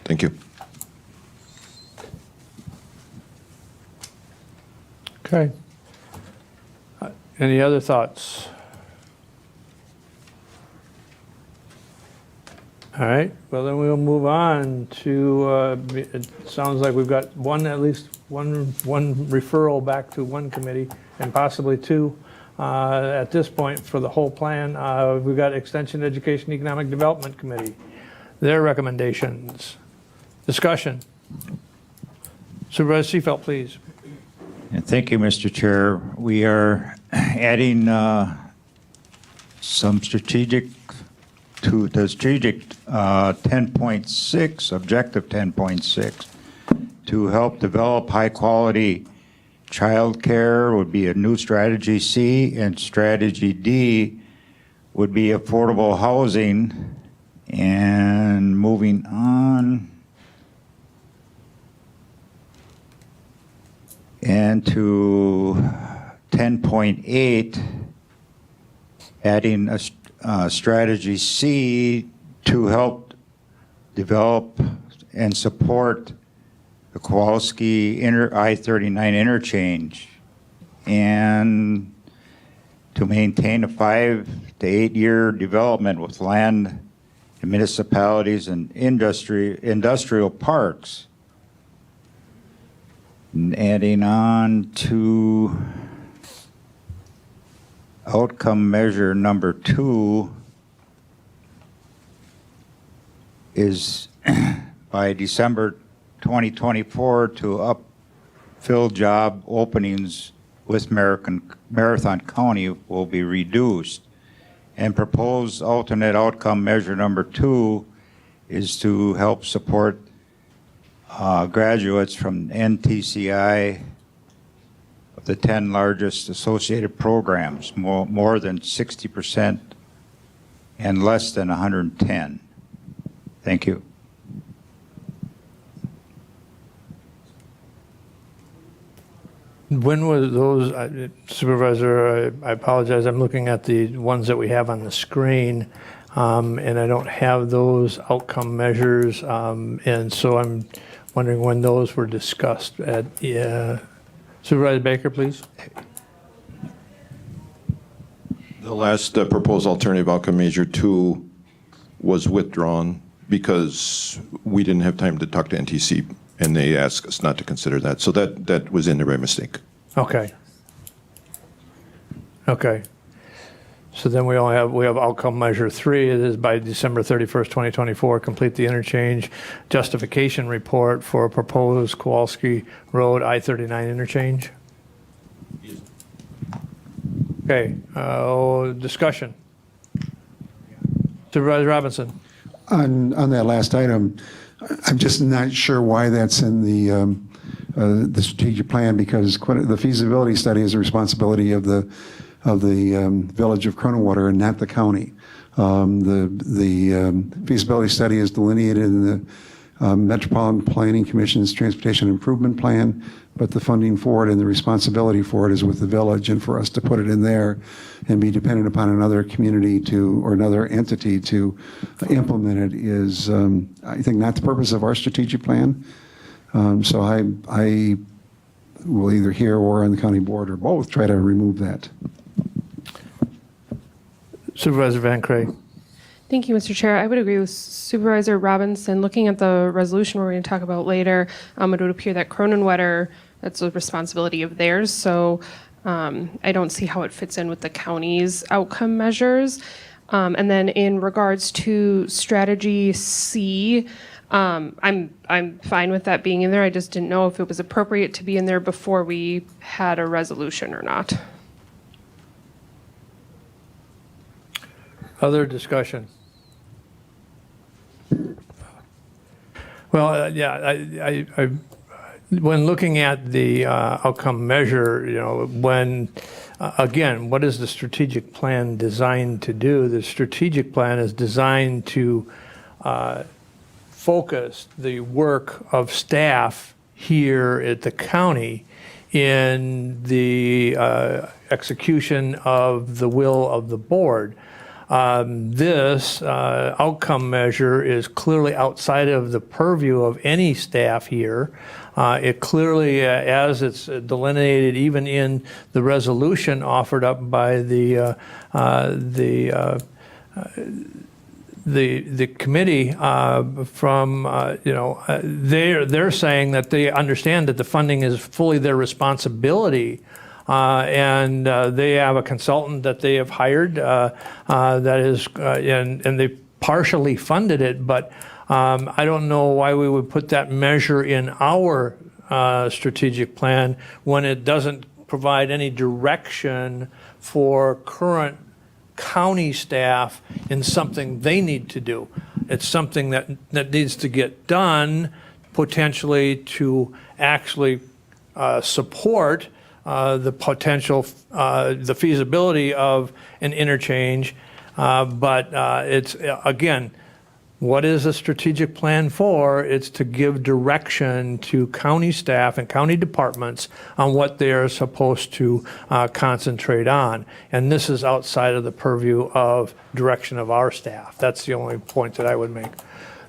Thank you. Okay. Any other thoughts? All right, well, then we'll move on to, it sounds like we've got at least one referral back to one committee and possibly two at this point for the whole plan. We've got Extension Education Economic Development Committee, their recommendations. Discussion. Supervisor Seefeld, please. And thank you, Mr. Chair. We are adding some strategic to the strategic 10.6, objective 10.6, to help develop high-quality childcare would be a new strategy C, and strategy D would be affordable housing. And moving on, and to 10.8, adding a strategy C to help develop and support the Kowalski I-39 interchange, and to maintain a 5 to 8 year development with land and municipalities and industrial parks. And adding on to outcome measure number 2 is by December 2024 to fill job openings with Marathon County will be reduced. And proposed alternate outcome measure number 2 is to help support graduates from NTCI of the 10 largest associated programs, more than 60% and less than 110. Thank you. When was those, Supervisor, I apologize, I'm looking at the ones that we have on the screen, and I don't have those outcome measures, and so I'm wondering when those were discussed. Supervisor Baker, please. The last proposed alternative outcome measure 2 was withdrawn because we didn't have time to talk to NTC, and they asked us not to consider that. So that was in there by mistake. Okay. Okay. So then we have outcome measure 3. It is by December 31st, 2024, complete the interchange justification report for proposed Kowalski Road I-39 interchange. Okay, discussion. Supervisor Robinson. On that last item, I'm just not sure why that's in the strategic plan, because the feasibility study is the responsibility of the village of Cronawater and not the county. The feasibility study is delineated in the Metropolitan Planning Commission's Transportation Improvement Plan, but the funding for it and the responsibility for it is with the village, and for us to put it in there and be dependent upon another community or another entity to implement it is, I think, not the purpose of our strategic plan. So I will either here or on the county board or both try to remove that. Supervisor Van Cray. Thank you, Mr. Chair. I would agree with Supervisor Robinson. Looking at the resolution we're going to talk about later, it would appear that Cronenwetter, that's a responsibility of theirs. So I don't see how it fits in with the county's outcome measures. And then in regards to strategy C, I'm fine with that being in there. I just didn't know if it was appropriate to be in there before we had a resolution or not. Other discussion? Well, yeah, when looking at the outcome measure, again, what is the strategic plan designed to do? The strategic plan is designed to focus the work of staff here at the county in the execution of the will of the board. This outcome measure is clearly outside of the purview of any staff here. It clearly, as it's delineated even in the resolution offered up by the committee they're saying that they understand that the funding is fully their responsibility. And they have a consultant that they have hired that is, and they partially funded it, but I don't know why we would put that measure in our strategic plan when it doesn't provide any direction for current county staff in something they need to do. It's something that needs to get done, potentially to actually support the potential, the feasibility of an interchange. But it's, again, what is a strategic plan for? It's to give direction to county staff and county departments on what they are supposed to concentrate on. And this is outside of the purview of direction of our staff. That's the only point that I would make.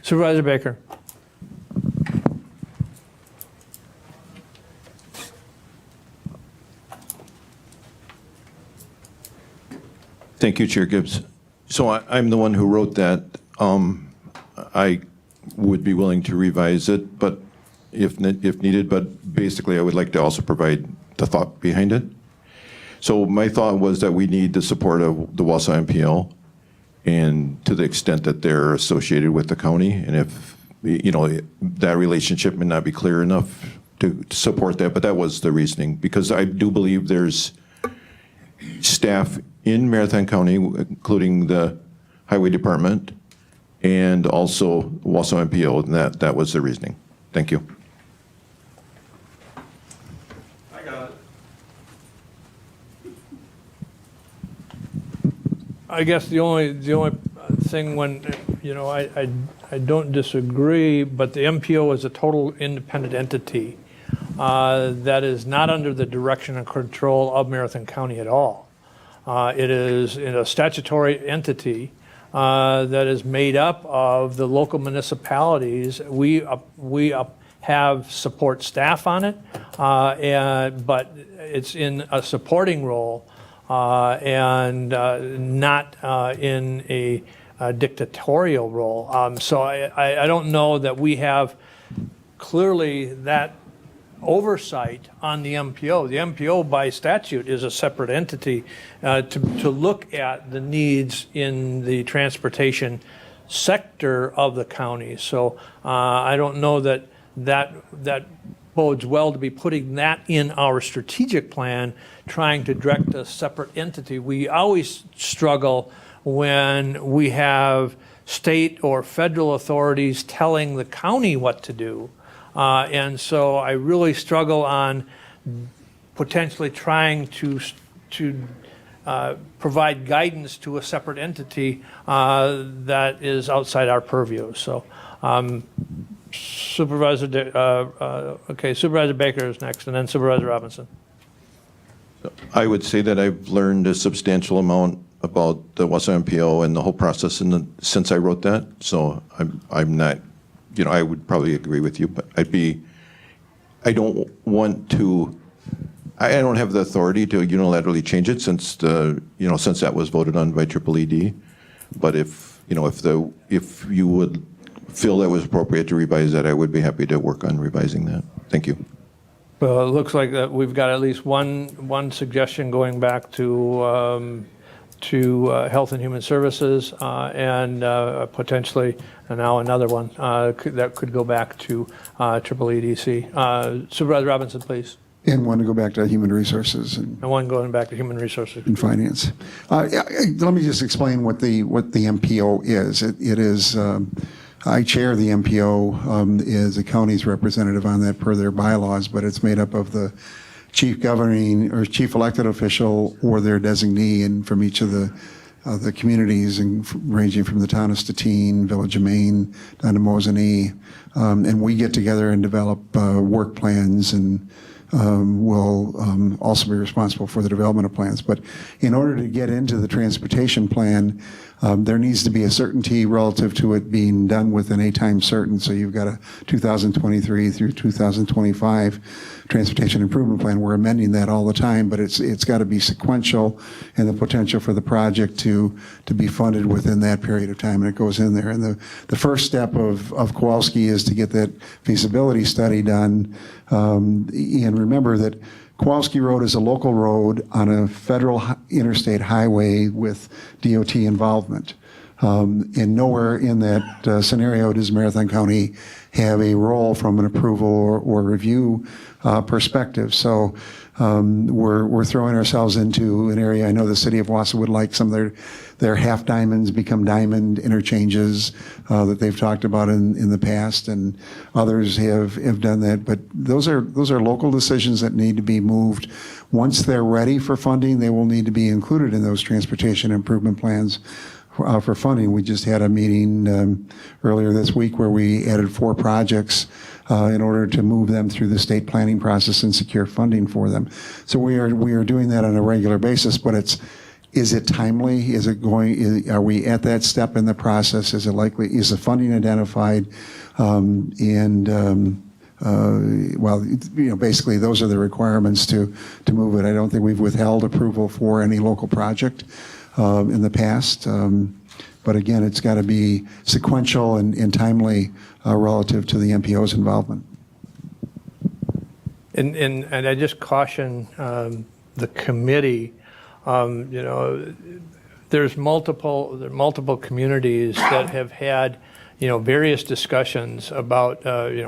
Supervisor Baker. Thank you, Chair Gibbs. So I'm the one who wrote that. I would be willing to revise it, but if needed, but basically I would like to also provide the thought behind it. So my thought was that we need the support of the Wausau MPL, and to the extent that they're associated with the county, and if, that relationship may not be clear enough to support that, but that was the reasoning, because I do believe there's staff in Marathon County, including the Highway Department, and also Wausau MPO, and that was the reasoning. Thank you. I got it. I guess the only thing when, I don't disagree, but the MPO is a total independent entity that is not under the direction and control of Marathon County at all. It is a statutory entity that is made up of the local municipalities. We have support staff on it, but it's in a supporting role and not in a dictatorial role. So I don't know that we have clearly that oversight on the MPO. The MPO by statute is a separate entity to look at the needs in the transportation sector of the county. So I don't know that bodes well to be putting that in our strategic plan, trying to direct a separate entity. We always struggle when we have state or federal authorities telling the county what to do. And so I really struggle on potentially trying to provide guidance to a separate entity that is outside our purview. So Supervisor Baker is next, and then Supervisor Robinson. I would say that I've learned a substantial amount about the Wausau MPO and the whole process since I wrote that. So I'm not, I would probably agree with you, but I don't have the authority to unilaterally change it since that was voted on by EED. But if you would feel that was appropriate to revise that, I would be happy to work on revising that. Thank you. Well, it looks like that we've got at least one suggestion going back to Health and Human Services and potentially now another one that could go back to EEDC. Supervisor Robinson, please. And one to go back to Human Resources. And one going back to Human Resources. And Finance. Let me just explain what the MPO is. It is, I chair the MPO, is the county's representative on that per their bylaws, but it's made up of the chief governing or chief elected official or their designee, and from each of the communities, and ranging from the town of Stettin, Village of Maine, down to Mosinee, and we get together and develop work plans, and will also be responsible for the development of plans. But in order to get into the transportation plan, there needs to be a certainty relative to it being done within a time certain. So you've got a 2023 through 2025 transportation improvement plan. We're amending that all the time, but it's got to be sequential, and the potential for the project to be funded within that period of time, and it goes in there. And the first step of Kowalski is to get that feasibility study done. And remember that Kowalski Road is a local road on a federal interstate highway with DOT involvement. And nowhere in that scenario does Marathon County have a role from an approval or review perspective. So we're throwing ourselves into an area. I know the city of Wausau would like some of their half diamonds become diamond interchanges that they've talked about in the past, and others have done that. But those are local decisions that need to be moved. Once they're ready for funding, they will need to be included in those transportation improvement plans for funding. We just had a meeting earlier this week where we added 4 projects in order to move them through the state planning process and secure funding for them. So we are doing that on a regular basis, but is it timely? Are we at that step in the process? Is the funding identified? Basically those are the requirements to move it. I don't think we've withheld approval for any local project in the past. But again, it's got to be sequential and timely relative to the MPO's involvement. And I just caution the committee, there's multiple communities that have had, various discussions about,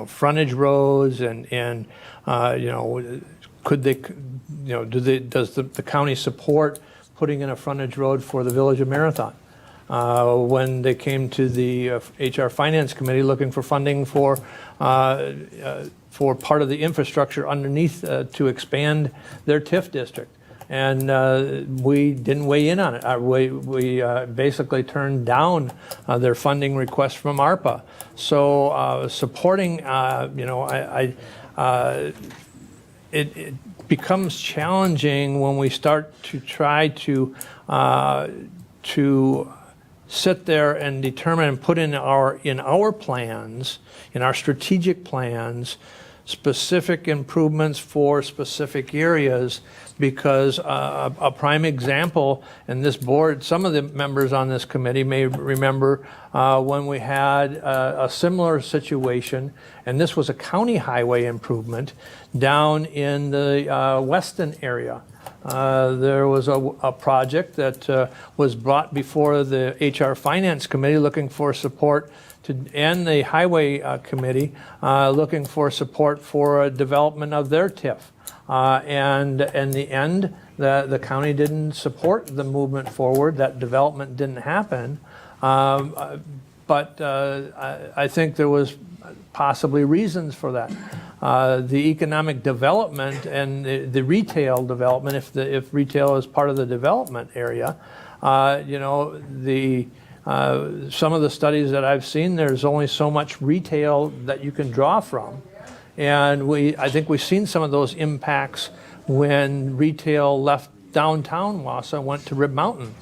frontage roads and could they, does the county support putting in a frontage road for the Village of Marathon? When they came to the HR Finance Committee looking for funding for part of the infrastructure underneath to expand their TIF district. And we didn't weigh in on it. We basically turned down their funding request from ARPA. So supporting, it becomes challenging when we start to try to sit there and determine and put in our plans, in our strategic plans, specific improvements for specific areas, because a prime example, and this board, some of the members on this committee may remember when we had a similar situation, and this was a county highway improvement down in the Weston area. There was a project that was brought before the HR Finance Committee looking for support and the Highway Committee looking for support for a development of their TIF. And in the end, the county didn't support the movement forward. That development didn't happen. But I think there was possibly reasons for that. The economic development and the retail development, if retail is part of the development area, some of the studies that I've seen, there's only so much retail that you can draw from. And I think we've seen some of those impacts when retail left downtown Wausau, went to Rib Mountain.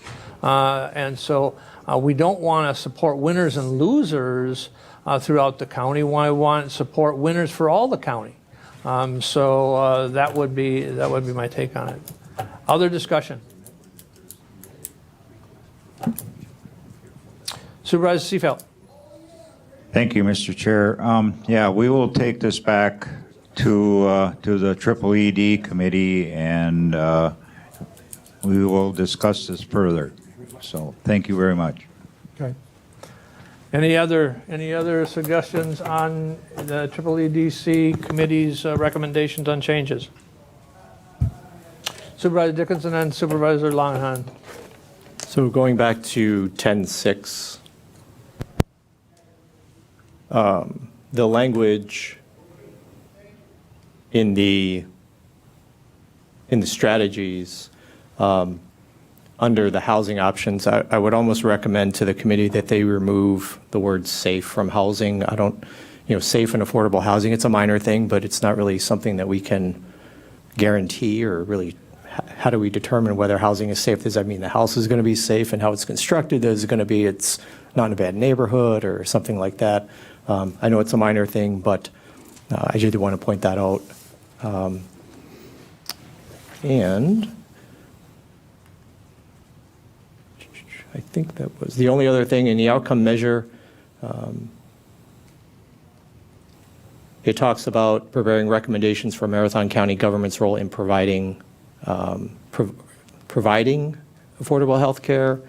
And so we don't want to support winners and losers throughout the county. We want to support winners for all the county. So that would be my take on it. Other discussion? Supervisor Seefeld. Thank you, Mr. Chair. Yeah, we will take this back to the EED committee, and we will discuss this further. So thank you very much. Okay. Any other suggestions on the EEDC committee's recommendations on changes? Supervisor Dickinson and Supervisor Longhorn. So going back to 10.6, the language in the strategies under the housing options, I would almost recommend to the committee that they remove the word safe from housing. I don't, safe and affordable housing, it's a minor thing, but it's not really something that we can guarantee, or really, how do we determine whether housing is safe? Does that mean the house is going to be safe, and how it's constructed? Is it going to be it's not in a bad neighborhood or something like that? I know it's a minor thing, but I did want to point that out. And I think that was the only other thing in the outcome measure. It talks about preparing recommendations for Marathon County government's role in providing affordable health care,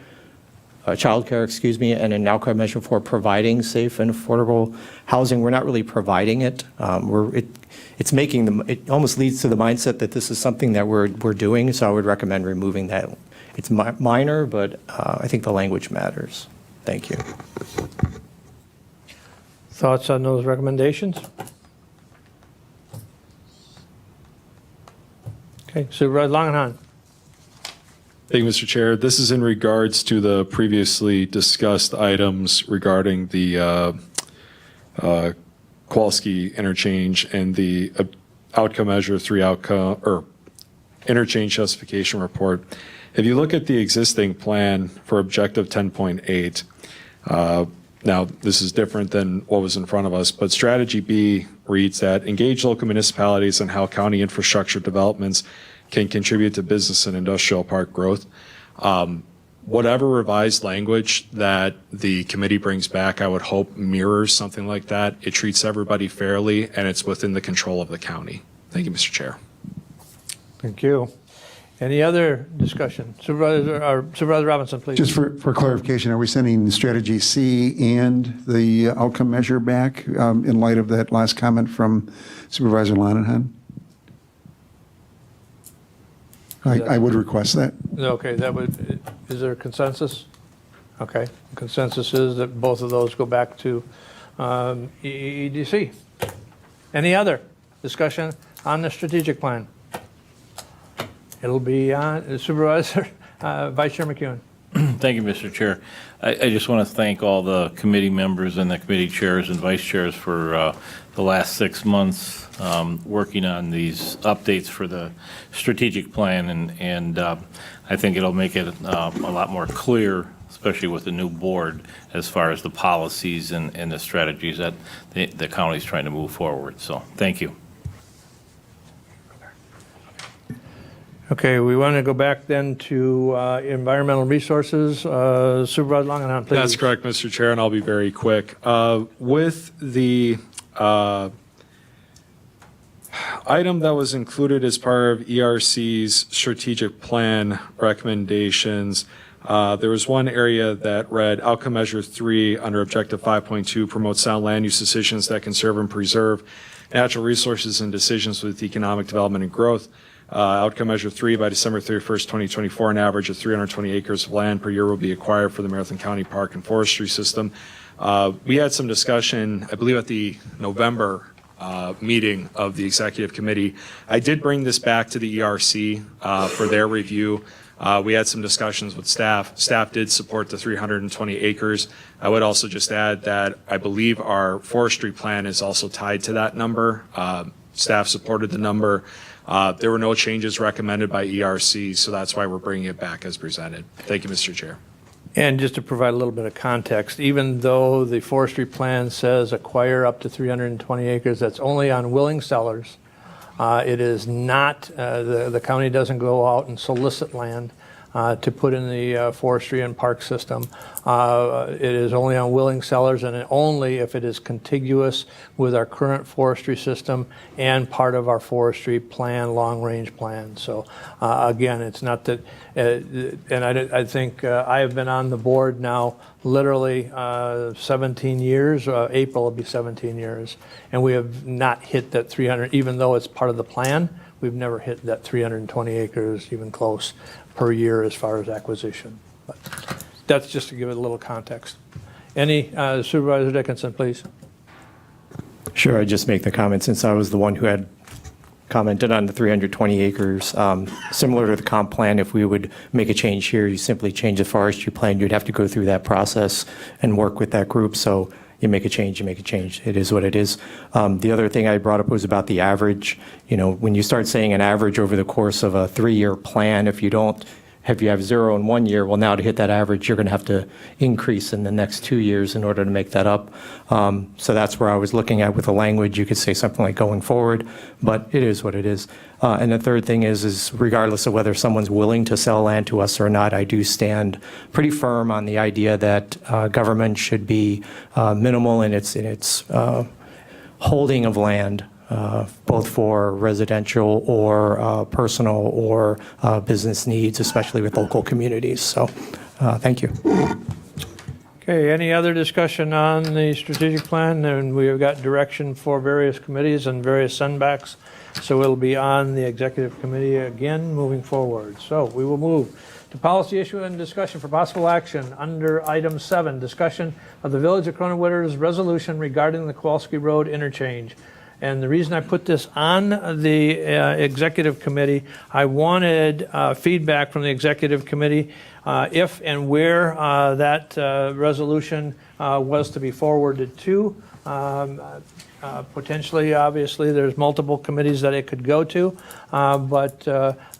childcare, excuse me, and an outcome measure for providing safe and affordable housing. We're not really providing it. It almost leads to the mindset that this is something that we're doing, so I would recommend removing that. It's minor, but I think the language matters. Thank you. Thoughts on those recommendations? Okay, Supervisor Langenhan. Thank you, Mr. Chair. This is in regards to the previously discussed items regarding the Kowalski interchange and the outcome measure 3 outcome or interchange justification report. If you look at the existing plan for objective 10.8, now this is different than what was in front of us, but strategy B reads that engage local municipalities on how county infrastructure developments can contribute to business and industrial park growth. Whatever revised language that the committee brings back, I would hope mirrors something like that. It treats everybody fairly, and it's within the control of the county. Thank you, Mr. Chair. Thank you. Any other discussion? Supervisor Robinson, please. Just for clarification, are we sending strategy C and the outcome measure back in light of that last comment from Supervisor Lanahan? I would request that. Okay, is there a consensus? Okay, consensus is that both of those go back to EDC. Any other discussion on the strategic plan? It'll be on Supervisor Vice Chair McEwen. Thank you, Mr. Chair. I just want to thank all the committee members and the committee chairs and vice chairs for the last 6 months working on these updates for the strategic plan, and I think it'll make it a lot more clear, especially with the new board, as far as the policies and the strategies that the county's trying to move forward. So thank you. Okay, we want to go back then to environmental resources. Supervisor Langenhan, please. That's correct, Mr. Chair, and I'll be very quick. With the item that was included as part of ERC's strategic plan recommendations, there was one area that read outcome measure 3 under objective 5.2 promotes sound land use decisions that conserve and preserve natural resources and decisions with economic development and growth. Outcome measure 3 by December 31st, 2024, an average of 320 acres of land per year will be acquired for the Marathon County Park and Forestry System. We had some discussion, I believe, at the November meeting of the executive committee. I did bring this back to the ERC for their review. We had some discussions with staff. Staff did support the 320 acres. I would also just add that I believe our forestry plan is also tied to that number. Staff supported the number. There were no changes recommended by ERC, so that's why we're bringing it back as presented. Thank you, Mr. Chair. And just to provide a little bit of context, even though the forestry plan says acquire up to 320 acres, that's only on willing sellers. It is not, the county doesn't go out and solicit land to put in the forestry and park system. It is only on willing sellers, and only if it is contiguous with our current forestry system and part of our forestry plan, long-range plan. So again, it's not that, and I think I have been on the board now literally 17 years. April will be 17 years, and we have not hit that 300, even though it's part of the plan. We've never hit that 320 acres, even close, per year as far as acquisition. But that's just to give it a little context. Any, Supervisor Dickinson, please. Sure, I just make the comment since I was the one who had commented on the 320 acres. Similar to the comp plan, if we would make a change here, you simply change the forestry plan, you'd have to go through that process and work with that group. So you make a change, you make a change. It is what it is. The other thing I brought up was about the average. You know, when you start saying an average over the course of a 3-year plan, if you have 0 in 1 year, well, now to hit that average, you're going to have to increase in the next 2 years in order to make that up. So that's where I was looking at with the language. You could say something like going forward, but it is what it is. And the third thing is regardless of whether someone's willing to sell land to us or not, I do stand pretty firm on the idea that government should be minimal in its holding of land. both for residential or personal or business needs, especially with local communities. So thank you. Okay, any other discussion on the strategic plan? And we have got direction for various committees and various sendbacks, so it'll be on the executive committee again moving forward. So we will move to policy issue and discussion for possible action under item 7, discussion of the Village of Cronenwetter's resolution regarding the Kowalski Road interchange. And the reason I put this on the executive committee, I wanted feedback from the executive committee if and where that resolution was to be forwarded to. Potentially, obviously, there's multiple committees that it could go to, but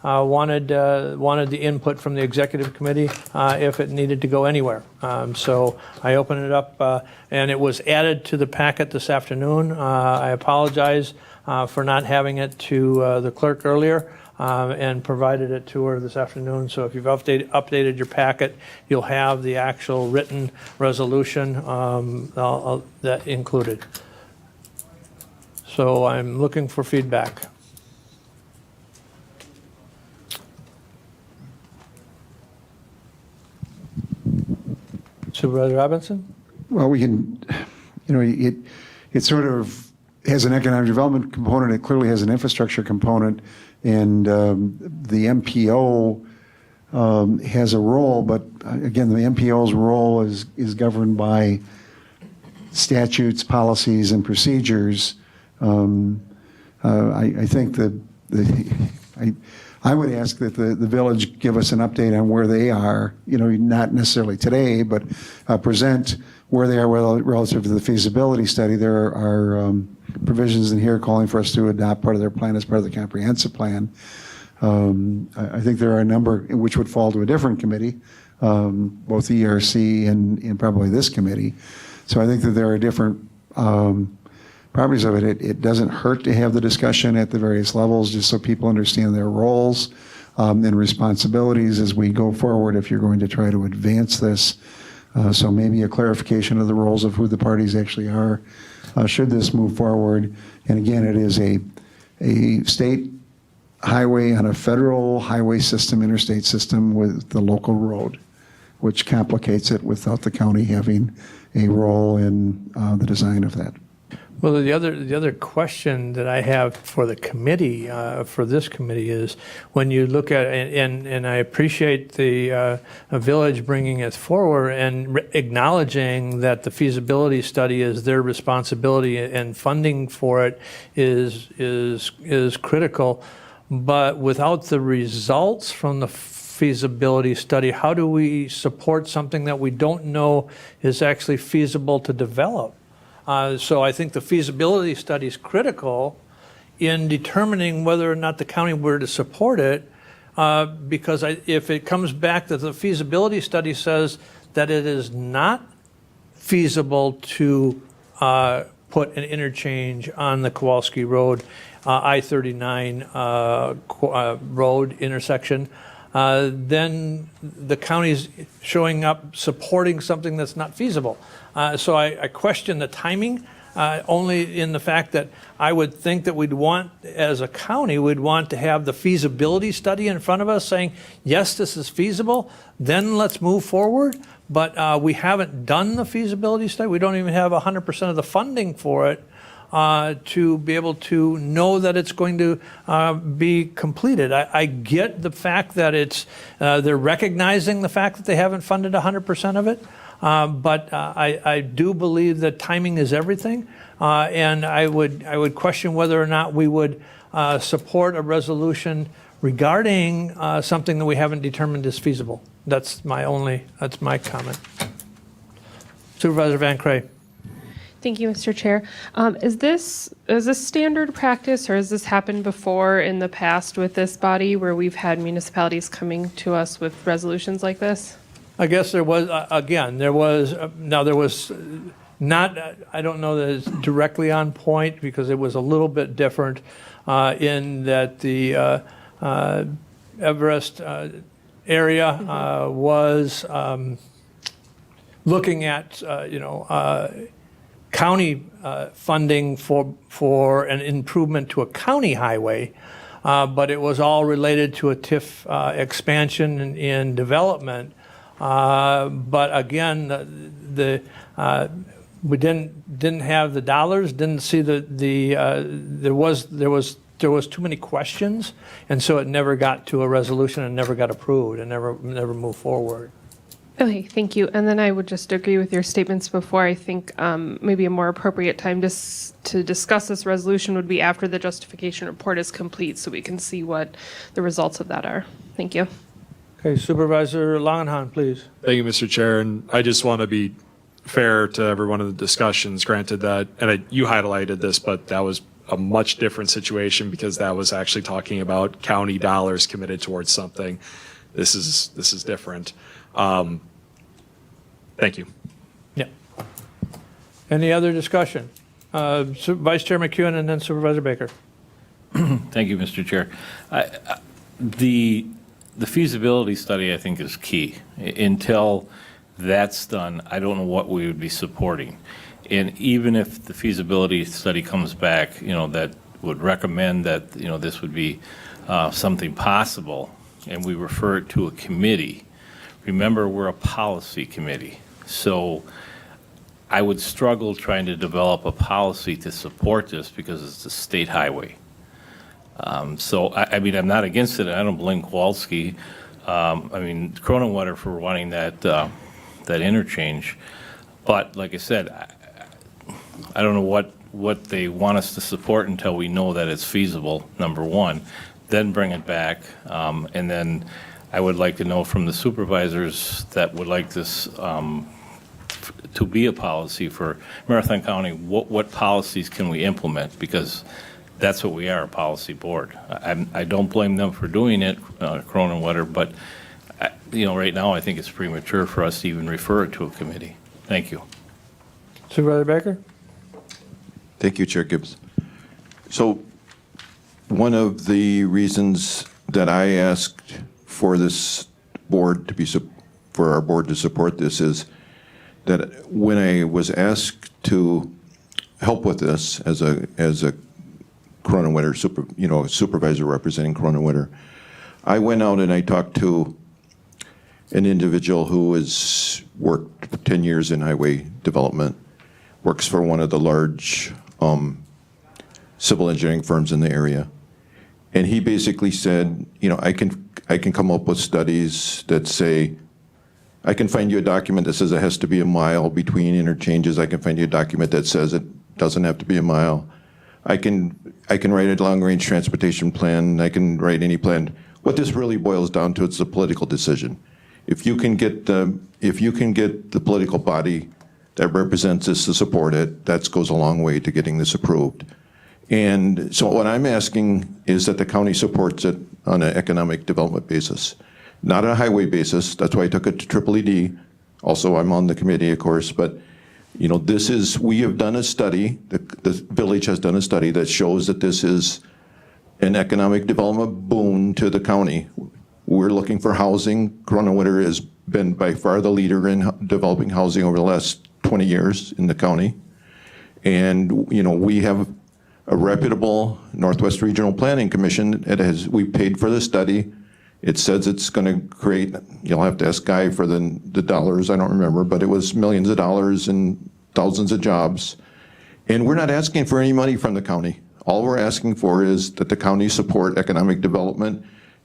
wanted the input from the executive committee if it needed to go anywhere. So I opened it up, and it was added to the packet this afternoon. I apologize for not having it to the clerk earlier. And provided it to her this afternoon. So if you've updated your packet, you'll have the actual written resolution that included. So I'm looking for feedback. Supervisor Robinson? Well, we can, it sort of has an economic development component. It clearly has an infrastructure component. And the MPO has a role, but again, the MPO's role is governed by statutes, policies, and procedures. I think that I would ask that the village give us an update on where they are, not necessarily today, but present where they are relative to the feasibility study. There are provisions in here calling for us to adopt part of their plan as part of the comprehensive plan. I think there are a number which would fall to a different committee, both ERC and probably this committee. So I think that there are different properties of it. It doesn't hurt to have the discussion at the various levels just so people understand their roles and responsibilities as we go forward if you're going to try to advance this. So maybe a clarification of the roles of who the parties actually are should this move forward. And again, it is a state highway on a federal highway system, interstate system with the local road, which complicates it without the county having a role in the design of that. Well, the other question that I have for the committee, for this committee, is when you look at, and I appreciate the village bringing it forward and acknowledging that the feasibility study is their responsibility and funding for it is critical. But without the results from the feasibility study, how do we support something that we don't know is actually feasible to develop? So I think the feasibility study is critical in determining whether or not the county were to support it, because if it comes back that the feasibility study says that it is not feasible to put an interchange on the Kowalski Road, I-39 road intersection, then the county's showing up supporting something that's not feasible. So I question the timing, only in the fact that I would think that we'd want, as a county, we'd want to have the feasibility study in front of us saying, yes, this is feasible, then let's move forward. But we haven't done the feasibility study. We don't even have 100% of the funding for it to be able to know that it's going to be completed. I get the fact that they're recognizing the fact that they haven't funded 100% of it. But I do believe that timing is everything, and I would question whether or not we would support a resolution regarding something that we haven't determined is feasible. That's my comment. Supervisor Van Cray. Thank you, Mr. Chair. Is this standard practice, or has this happened before in the past with this body where we've had municipalities coming to us with resolutions like this? I guess there was, there was not, I don't know that it's directly on point because it was a little bit different in that the Everest area was looking at, county funding for an improvement to a county highway, but it was all related to a TIF expansion and development. But again, we didn't have the dollars, didn't see there was too many questions, and so it never got to a resolution and never got approved and never moved forward. Okay, thank you. And then I would just agree with your statements before. I think maybe a more appropriate time to discuss this resolution would be after the justification report is complete, so we can see what the results of that are. Thank you. Okay, Supervisor Langenhan, please. Thank you, Mr. Chair, and I just want to be fair to everyone in the discussions, granted that, and you highlighted this, but that was a much different situation because that was actually talking about county dollars committed towards something. This is different. Thank you. Yeah. Any other discussion? Vice Chair McEwen and then Supervisor Baker. Thank you, Mr. Chair. The feasibility study, I think, is key. Until that's done, I don't know what we would be supporting. And even if the feasibility study comes back, that would recommend that, this would be something possible, and we refer it to a committee. Remember, we're a policy committee. So I would struggle trying to develop a policy to support this because it's a state highway. So, I'm not against it. I don't blame Kowalski. Croninwater for wanting that interchange. But like I said, I don't know what they want us to support until we know that it's feasible, number one. Then bring it back. And then I would like to know from the supervisors that would like this to be a policy for Marathon County, what policies can we implement? Because that's what we are, a policy board. I don't blame them for doing it, Croninwater, but right now I think it's premature for us to even refer it to a committee. Thank you. Supervisor Baker? Thank you, Chair Gibbs. So one of the reasons that I asked for this board to be, for our board to support this is that when I was asked to help with this as a Croninwater supervisor representing Croninwater, I went out and I talked to an individual who has worked for 10 years in highway development, works for one of the large civil engineering firms in the area. And he basically said, I can come up with studies that say, I can find you a document that says it has to be a mile between interchanges. I can find you a document that says it doesn't have to be a mile. I can write a long-range transportation plan. I can write any plan. What this really boils down to, it's a political decision. If you can get the political body that represents this to support it, that goes a long way to getting this approved. And so what I'm asking is that the county supports it on an economic development basis, not a highway basis. That's why I took it to EED. Also, I'm on the committee, of course, but we have done a study, the village has done a study that shows that this is an economic development boon to the county. We're looking for housing. Croninwater has been by far the leader in developing housing over the last 20 years in the county. And, we have a reputable Northwest Regional Planning Commission. We paid for the study. It says it's going to create, you'll have to ask Guy for the dollars, I don't remember, but it was millions of dollars and thousands of jobs. And we're not asking for any money from the county. All we're asking for is that the county support economic development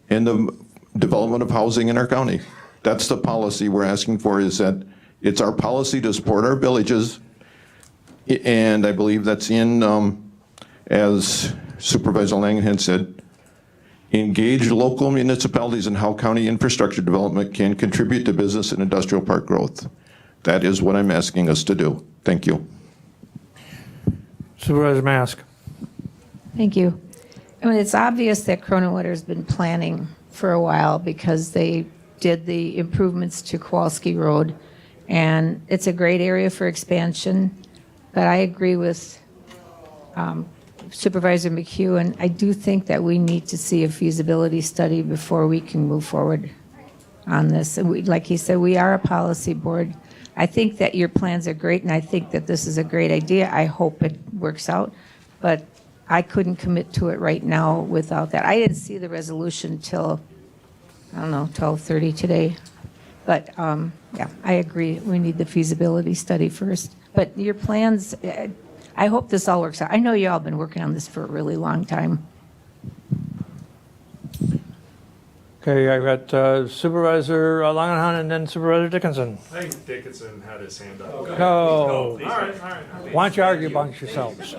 and the development of housing in our county. That's the policy we're asking for, is that it's our policy to support our villages. And I believe that's in, as Supervisor Langenhan said, engage local municipalities in how county infrastructure development can contribute to business and industrial park growth. That is what I'm asking us to do. Thank you. Supervisor Mask. Thank you. It's obvious that Croninwater has been planning for a while because they did the improvements to Kowalski Road, and it's a great area for expansion. But I agree with Supervisor McEwen. I do think that we need to see a feasibility study before we can move forward on this. And like he said, we are a policy board. I think that your plans are great, and I think that this is a great idea. I hope it works out, but I couldn't commit to it right now without that. I didn't see the resolution till, I don't know, 12:30 today. But, yeah, I agree. We need the feasibility study first. But your plans, I hope this all works out. I know you all been working on this for a really long time. Okay, I've got Supervisor Langenhan and then Supervisor Dickinson. I think Dickinson had his hand up. Go. Why don't you argue amongst yourselves?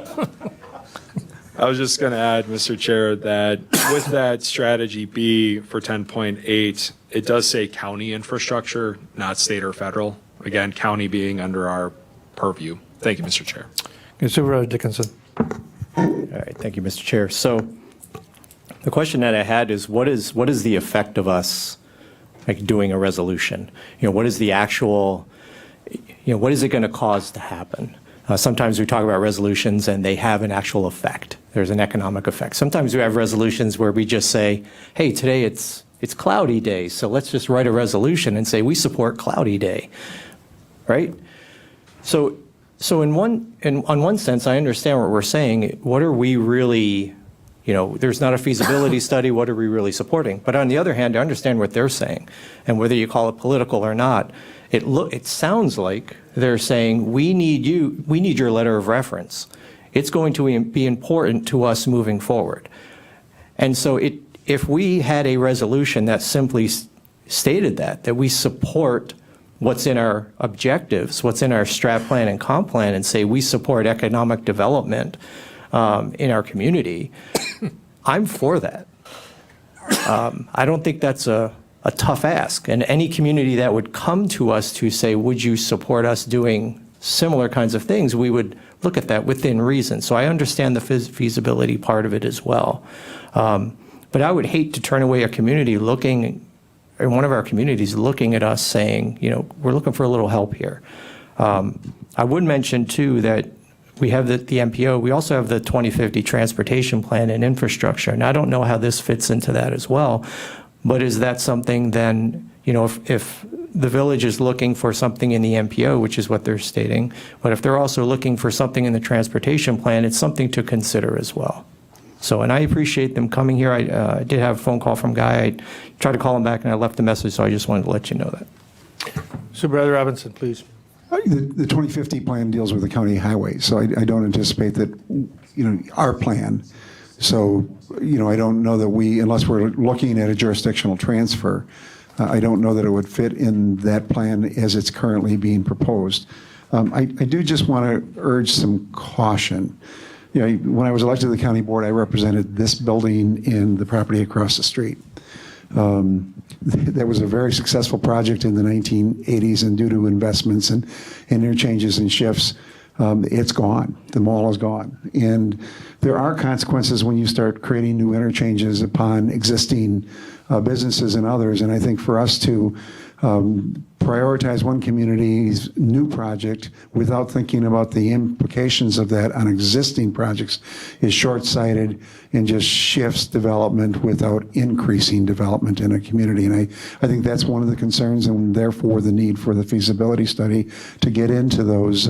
I was just going to add, Mr. Chair, that with that strategy B for 10.8, it does say county infrastructure, not state or federal. Again, county being under our purview. Thank you, Mr. Chair. Okay, Supervisor Dickinson. All right, thank you, Mr. Chair. So the question that I had is, what is the effect of us like doing a resolution? What is the actual, what is it going to cause to happen? Sometimes we talk about resolutions and they have an actual effect. There's an economic effect. Sometimes we have resolutions where we just say, hey, today it's cloudy day, so let's just write a resolution and say we support cloudy day, right? So on one sense, I understand what we're saying. What are we really, there's not a feasibility study. What are we really supporting? But on the other hand, I understand what they're saying, and whether you call it political or not, it sounds like they're saying we need your letter of reference. It's going to be important to us moving forward. And so if we had a resolution that simply stated that we support what's in our objectives, what's in our strat plan and comp plan, and say we support economic development in our community, I'm for that. I don't think that's a tough ask. And any community that would come to us to say, would you support us doing similar kinds of things, we would look at that within reason. So I understand the feasibility part of it as well. But I would hate to turn away a community one of our communities looking at us saying, we're looking for a little help here. I would mention too that we have the MPO, we also have the 2050 transportation plan and infrastructure. And I don't know how this fits into that as well, but is that something then, if the village is looking for something in the MPO, which is what they're stating, but if they're also looking for something in the transportation plan, it's something to consider as well. So, and I appreciate them coming here. I did have a phone call from Guy. I tried to call him back and I left a message, so I just wanted to let you know that. Supervisor Robinson, please. The 2050 plan deals with the county highway, so I don't anticipate that, our plan. So, I don't know that unless we're looking at a jurisdictional transfer, I don't know that it would fit in that plan as it's currently being proposed. I do just want to urge some caution. When I was elected to the county board, I represented this building and the property across the street. That was a very successful project in the 1980s, and due to investments and interchanges and shifts, it's gone. The mall is gone. And there are consequences when you start creating new interchanges upon existing businesses and others. And I think for us to prioritize one community's new project without thinking about the implications of that on existing projects is short-sighted and just shifts development without increasing development in a community. And I think that's one of the concerns, and therefore the need for the feasibility study to get into those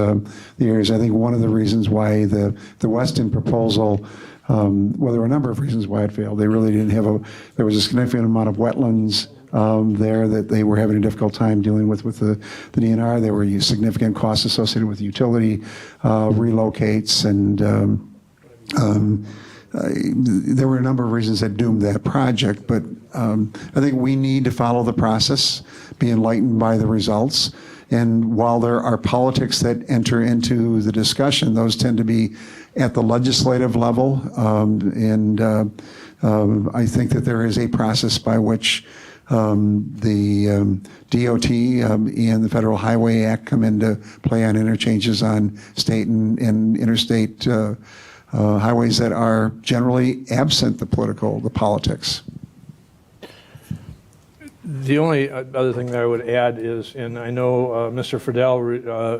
areas. I think one of the reasons why the Weston proposal, well, there were a number of reasons why it failed. They really didn't have there was a significant amount of wetlands there that they were having a difficult time dealing with the DNR. There were significant costs associated with utility relocates, and there were a number of reasons that doomed that project. But I think we need to follow the process, be enlightened by the results. And while there are politics that enter into the discussion, those tend to be at the legislative level. I think that there is a process by which the DOT and the Federal Highway Act come into play on interchanges on state and interstate highways that are generally absent the politics. The only other thing that I would add is, and I know Mr. Friedel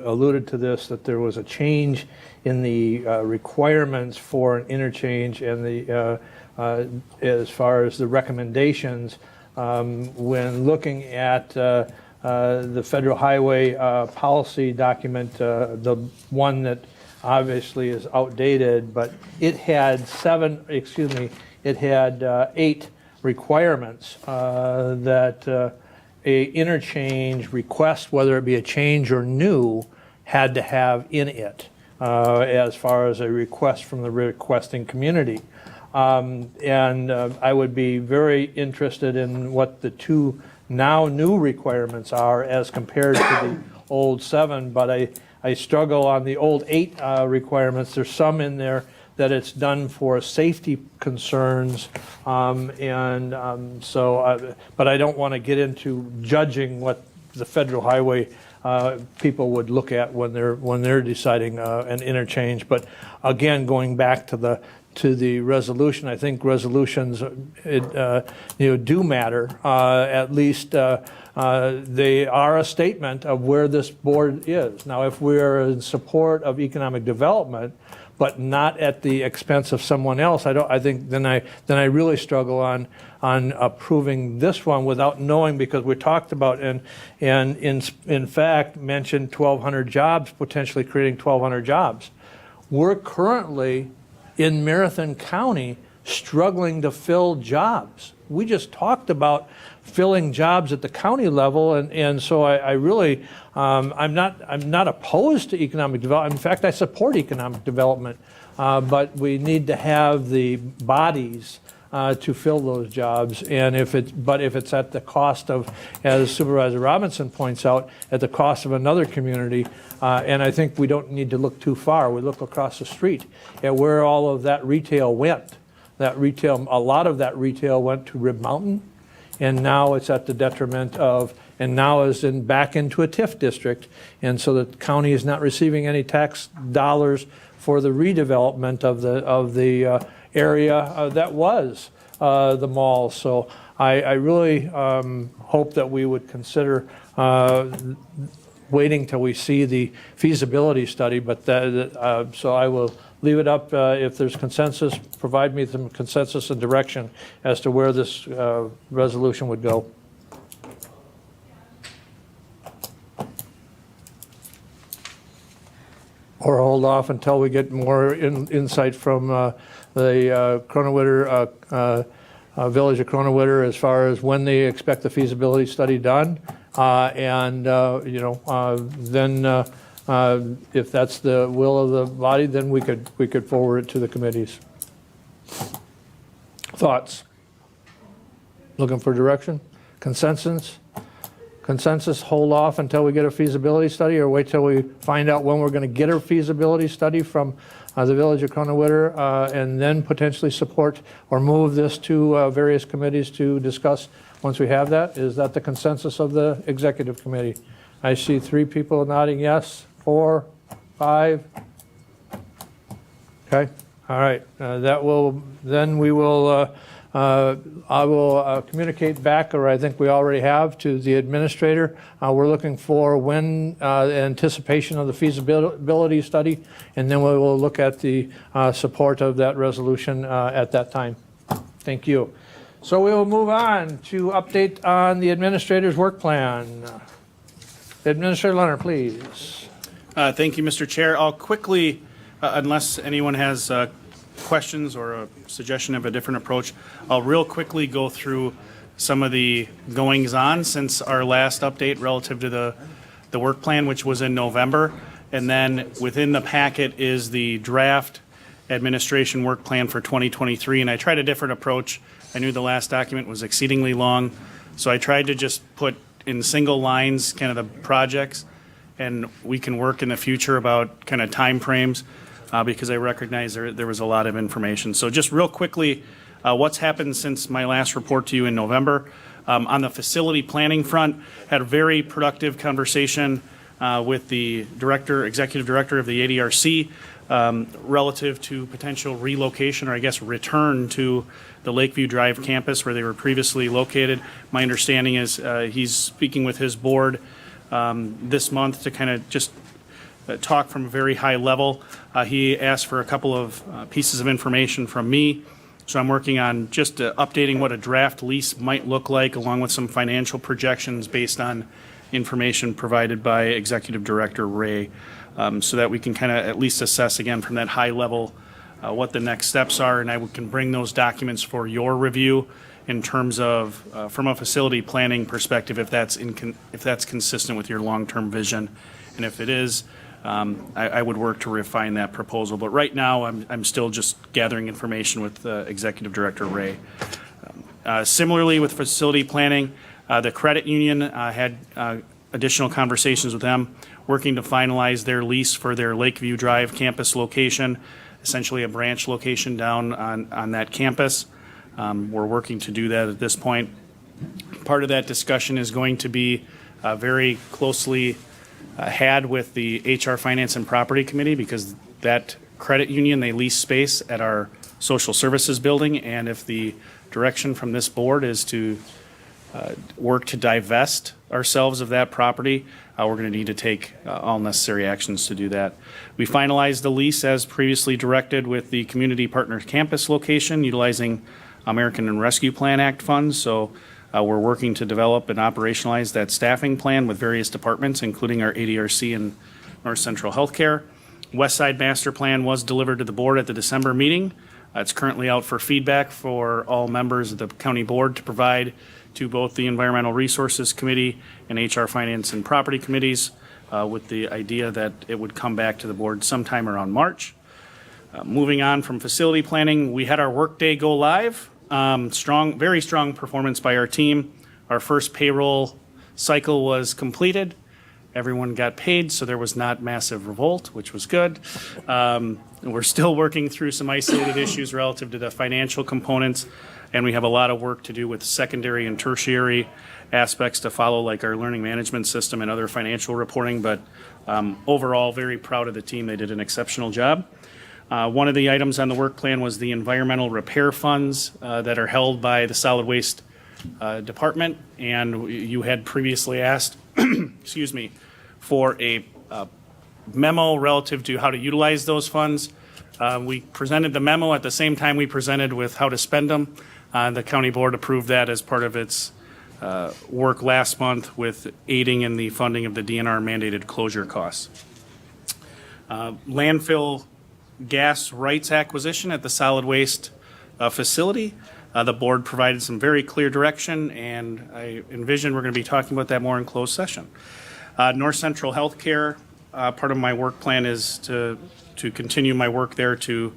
alluded to this, that there was a change in the requirements for an interchange and the as far as the recommendations when looking at the federal highway policy document, the one that obviously is outdated, but it had it had 8 requirements that a interchange request, whether it be a change or new, had to have in it as far as a request from the requesting community. And I would be very interested in what the 2 now new requirements are as compared to the old 7, but I struggle on the old 8 requirements. There's some in there that it's done for safety concerns, but I don't want to get into judging what the federal highway people would look at when they're deciding an interchange. But again, going back to the resolution, I think resolutions do matter. At least they are a statement of where this board is. Now, if we are in support of economic development, but not at the expense of someone else, I think then I really struggle on approving this one without knowing, because we talked about and in fact mentioned 1,200 jobs, potentially creating 1,200 jobs. We're currently in Marathon County struggling to fill jobs. We just talked about filling jobs at the county level, and so I really I'm not opposed to economic development. In fact, I support economic development, but we need to have the bodies to fill those jobs. And if it's at the cost of, as Supervisor Robinson points out, at the cost of another community, and I think we don't need to look too far. We look across the street at where all of that retail went. A lot of that retail went to Rib Mountain, and now it's at the detriment of, and now is back into a TIF district, and so the county is not receiving any tax dollars for the redevelopment of the area that was the mall. So I really hope that we would consider waiting till we see the feasibility study, but so I will leave it up. If there's consensus, provide me some consensus and direction as to where this resolution would go. Or hold off until we get more insight from the Cronawitter, Village of Cronawitter, as far as when they expect the feasibility study done. Then if that's the will of the body, then we could forward it to the committees. Thoughts? Looking for direction? Consensus? Hold off until we get a feasibility study, or wait till we find out when we're going to get a feasibility study from the Village of Cronawitter, and then potentially support or move this to various committees to discuss once we have that? Is that the consensus of the executive committee? I see 3 people nodding yes, 4, 5. Okay, all right. I will communicate back, or I think we already have, to the administrator. We're looking for when anticipation of the feasibility study, and then we will look at the support of that resolution at that time. Thank you. So we will move on to update on the administrator's work plan. Administrator Leonard, please. Thank you, Mr. Chair. I'll quickly, unless anyone has questions or a suggestion of a different approach, I'll real quickly go through some of the goings-on since our last update relative to the work plan, which was in November. And then within the packet is the draft administration work plan for 2023. And I tried a different approach. I knew the last document was exceedingly long, so I tried to just put in single lines kind of the projects, and we can work in the future about kind of time frames. Because I recognize there was a lot of information. So just real quickly, what's happened since my last report to you in November. On the facility planning front, had a very productive conversation with the executive director of the ADRC relative to potential relocation, or I guess return to the Lakeview Drive campus where they were previously located. My understanding is he's speaking with his board this month to kind of just talk from a very high level. He asked for a couple of pieces of information from me. So I'm working on just updating what a draft lease might look like, along with some financial projections based on information provided by Executive Director Ray, so that we can kind of at least assess again from that high level what the next steps are, and I can bring those documents for your review in terms of, from a facility planning perspective, if that's consistent with your long-term vision. And if it is, I would work to refine that proposal. But right now, I'm still just gathering information with Executive Director Ray. Similarly, with facility planning, the credit union had additional conversations with them, working to finalize their lease for their Lakeview Drive campus location, essentially a branch location down on that campus. We're working to do that at this point. Part of that discussion is going to be very closely had with the HR Finance and Property Committee, because that credit union, they lease space at our social services building, and if the direction from this board is to work to divest ourselves of that property, we're going to need to take all necessary actions to do that. We finalized the lease as previously directed with the Community Partners Campus location, utilizing American Rescue Plan Act funds. So we're working to develop and operationalize that staffing plan with various departments, including our ADRC and North Central Healthcare. West Side Master Plan was delivered to the board at the December meeting. It's currently out for feedback for all members of the county board to provide to both the Environmental Resources Committee and HR Finance and Property Committees, with the idea that it would come back to the board sometime around March. Moving on from facility planning, we had our workday go live. Very strong performance by our team. Our first payroll cycle was completed. Everyone got paid, so there was not massive revolt, which was good. We're still working through some isolated issues relative to the financial components, and we have a lot of work to do with secondary and tertiary aspects to follow, like our learning management system and other financial reporting. But overall, very proud of the team. They did an exceptional job. One of the items on the work plan was the environmental repair funds that are held by the solid waste department. And you had previously asked, excuse me, for a memo relative to how to utilize those funds. We presented the memo at the same time we presented with how to spend them. The county board approved that as part of its work last month with aiding in the funding of the DNR mandated closure costs. Landfill gas rights acquisition at the solid waste facility. The board provided some very clear direction, and I envision we're going to be talking about that more in closed session. North Central Healthcare, part of my work plan is to continue my work there to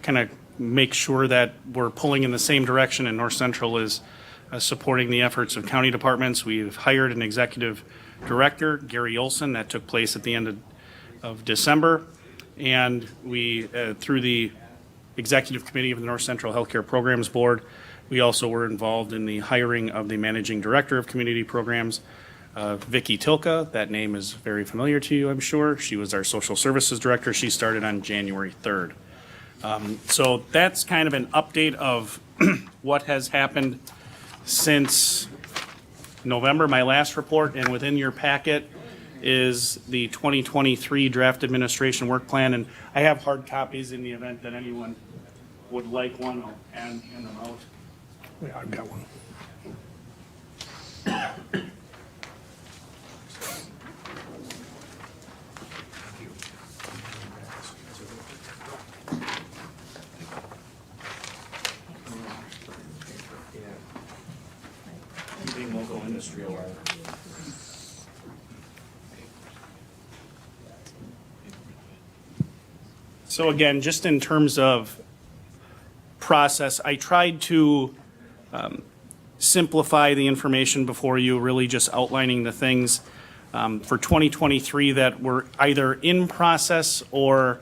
kind of make sure that we're pulling in the same direction, and North Central is supporting the efforts of county departments. We've hired an executive director, Gary Olson. That took place at the end of December. And we, through the executive committee of the North Central Healthcare Programs Board, we also were involved in the hiring of the managing director of community programs, Vicki Tilka. That name is very familiar to you, I'm sure. She was our social services director. She started on January 3rd. So that's kind of an update of what has happened since November, my last report, and within your packet is the 2023 draft administration work plan, and I have hard copies in the event that anyone would like one. I'll hand them out. Yeah, I've got one. Keeping local industry alive. So again, just in terms of process, I tried to simplify the information before you, really just outlining the things for 2023 that were either in process or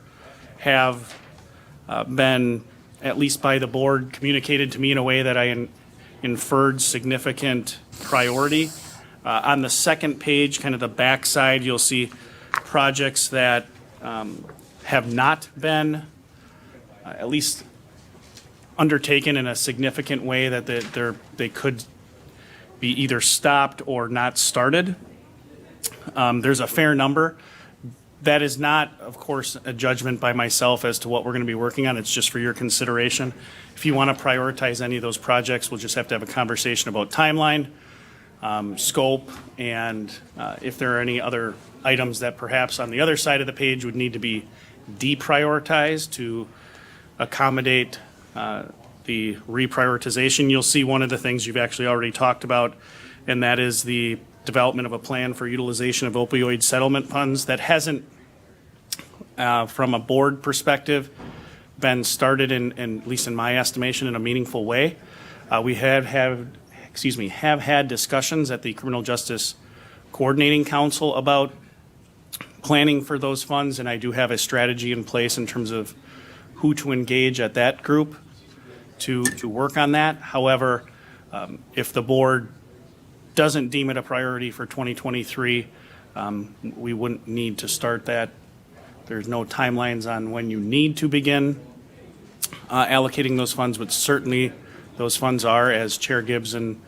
have been, at least by the board, communicated to me in a way that I inferred significant priority. On the second page, kind of the backside, you'll see projects that have not been at least undertaken in a significant way, that they could be either stopped or not started. There's a fair number. That is not, of course, a judgment by myself as to what we're going to be working on. It's just for your consideration. If you want to prioritize any of those projects, we'll just have to have a conversation about timeline, scope, and if there are any other items that perhaps on the other side of the page would need to be deprioritized to accommodate the reprioritization. You'll see one of the things you've actually already talked about, and that is the development of a plan for utilization of opioid settlement funds. That hasn't, from a board perspective, been started in, at least in my estimation, in a meaningful way. We have had discussions at the Criminal Justice Coordinating Council about planning for those funds, and I do have a strategy in place in terms of who to engage at that group to work on that. However, if the board doesn't deem it a priority for 2023, we wouldn't need to start that. There's no timelines on when you need to begin allocating those funds, but certainly those funds are, as Chair Gibbs and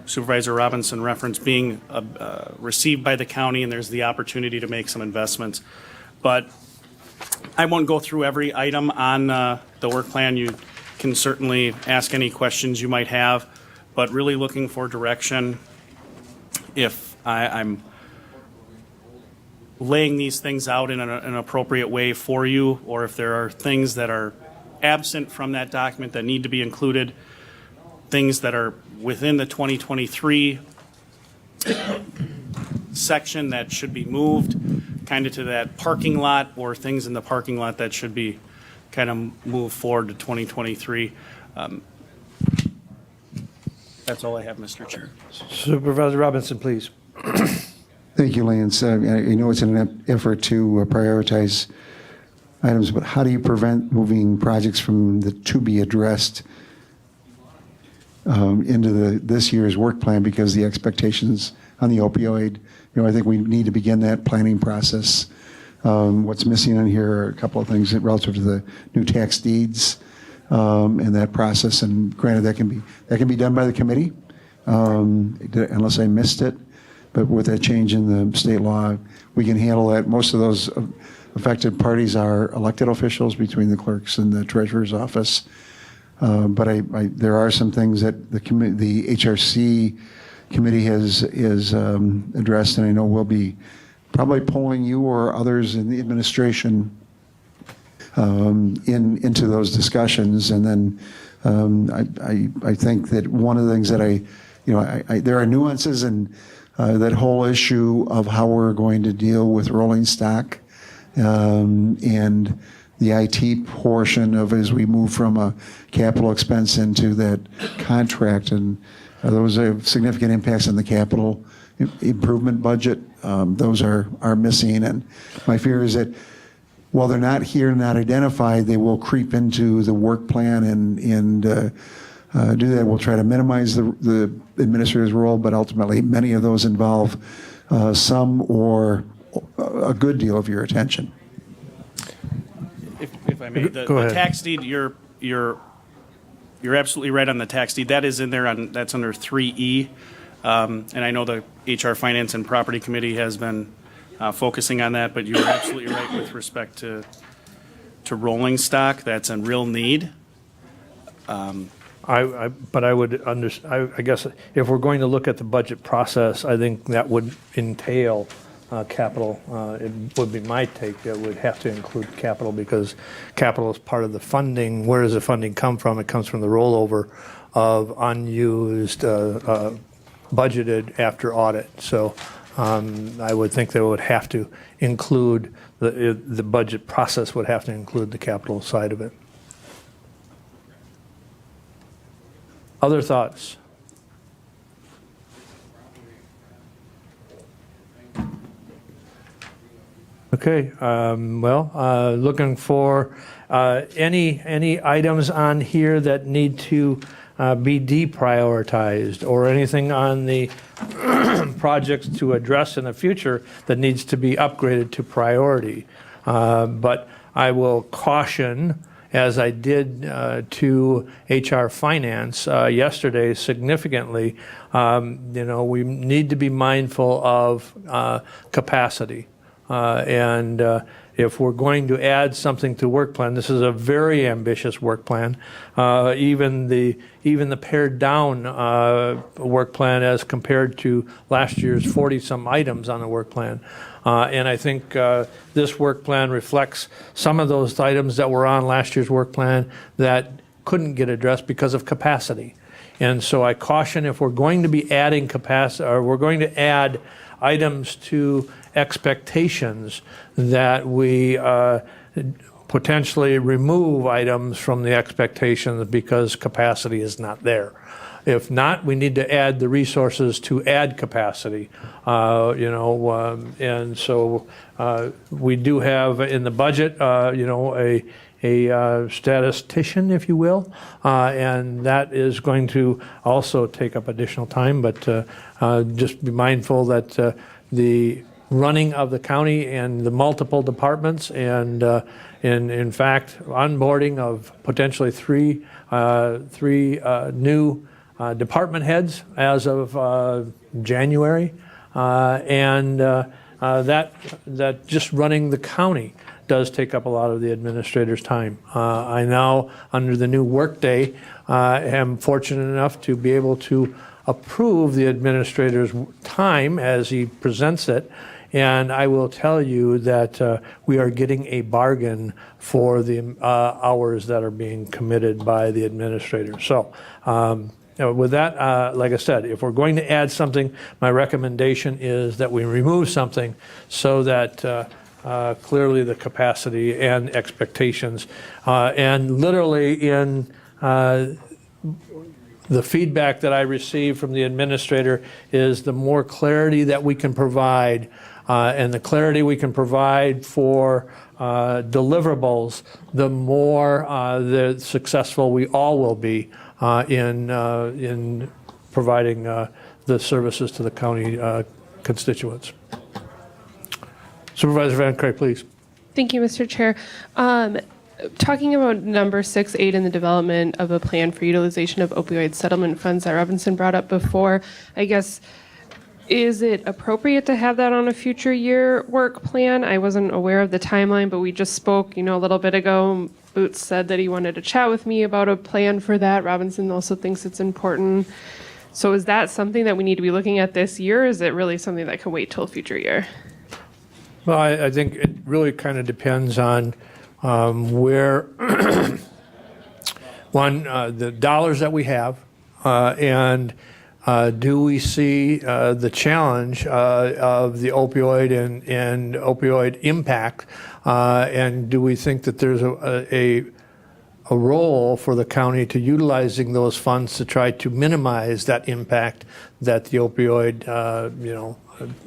Supervisor Robinson referenced, being received by the county, and there's the opportunity to make some investments. But I won't go through every item on the work plan. You can certainly ask any questions you might have, but really looking for direction. If I'm laying these things out in an appropriate way for you, or if there are things that are absent from that document that need to be included, things that are within the 2023 section that should be moved kind of to that parking lot, or things in the parking lot that should be kind of moved forward to 2023. That's all I have, Mr. Chair. Supervisor Robinson, please. Thank you, Lance. I know it's an effort to prioritize items, but how do you prevent moving projects from the to be addressed into this year's work plan because the expectations on the opioid? I think we need to begin that planning process. What's missing on here are a couple of things relative to the new tax deeds and that process. And granted, that can be done by the committee, unless I missed it. But with that change in the state law, we can handle that. Most of those affected parties are elected officials between the clerks and the treasurer's office. But there are some things that the HRC committee has addressed, and I know we'll be probably pulling you or others in the administration into those discussions. And then I think that one of the things that there are nuances in that whole issue of how we're going to deal with rolling stock and the IT portion of as we move from a capital expense into that contract. And those have significant impacts on the capital improvement budget. Those are missing. And my fear is that while they're not here, not identified, they will creep into the work plan and do that. We'll try to minimize the administrator's role, but ultimately many of those involve some or a good deal of your attention. If I may, Go the ahead. tax deed, you're absolutely right on the tax deed. That is in there that's under 3E. And I know the HR Finance and Property Committee has been focusing on that, but you're absolutely right with respect to rolling stock. That's a real need. But I would I guess if we're going to look at the budget process, I think that would entail capital. It would be my take that would have to include capital because capital is part of the funding. Where does the funding come from? It comes from the rollover of unused budgeted after audit. So I would think they would have to include the budget process would have to include the capital side of it. Other thoughts? Okay, looking for any items on here that need to be deprioritized or anything on the projects to address in the future that needs to be upgraded to priority. But I will caution, as I did to HR Finance yesterday significantly, we need to be mindful of capacity. And if we're going to add something to work plan, this is a very ambitious work plan. Even the pared down work plan as compared to last year's 40-some items on the work plan. And I think this work plan reflects some of those items that were on last year's work plan that couldn't get addressed because of capacity. And so I caution, if we're going to be adding capacity, or we're going to add items to expectations, that we potentially remove items from the expectations because capacity is not there. If not, we need to add the resources to add capacity, and so we do have in the budget, a statistician, if you will, and that is going to also take up additional time, but just be mindful that the running of the county and the multiple departments and in fact, onboarding of potentially three new department heads as of January, and that just running the county does take up a lot of the administrator's time. I now, under the new workday, am fortunate enough to be able to approve the administrator's time as he presents it, and I will tell you that we are getting a bargain for the hours that are being committed by the administrator. So with that, like I said, if we're going to add something, my recommendation is that we remove something so that clearly the capacity and expectations, and literally in the feedback that I received from the administrator is the more clarity that we can provide, and the clarity we can provide for deliverables, the more the successful we all will be in providing the services to the county constituents. Supervisor Van Cray, please. Thank you, Mr. Chair. Talking about number 6.8 in the development of a plan for utilization of opioid settlement funds that Robinson brought up before, I guess, is it appropriate to have that on a future year work plan? I wasn't aware of the timeline, but we just spoke, a little bit ago. Boots said that he wanted to chat with me about a plan for that. Robinson also thinks it's important. So is that something that we need to be looking at this year? Or is it really something that can wait till a future year? Well, I think it really kind of depends on where, one, the dollars that we have, and do we see the challenge of the opioid and opioid impact, and do we think that there's a role for the county to utilizing those funds to try to minimize that impact that the opioid,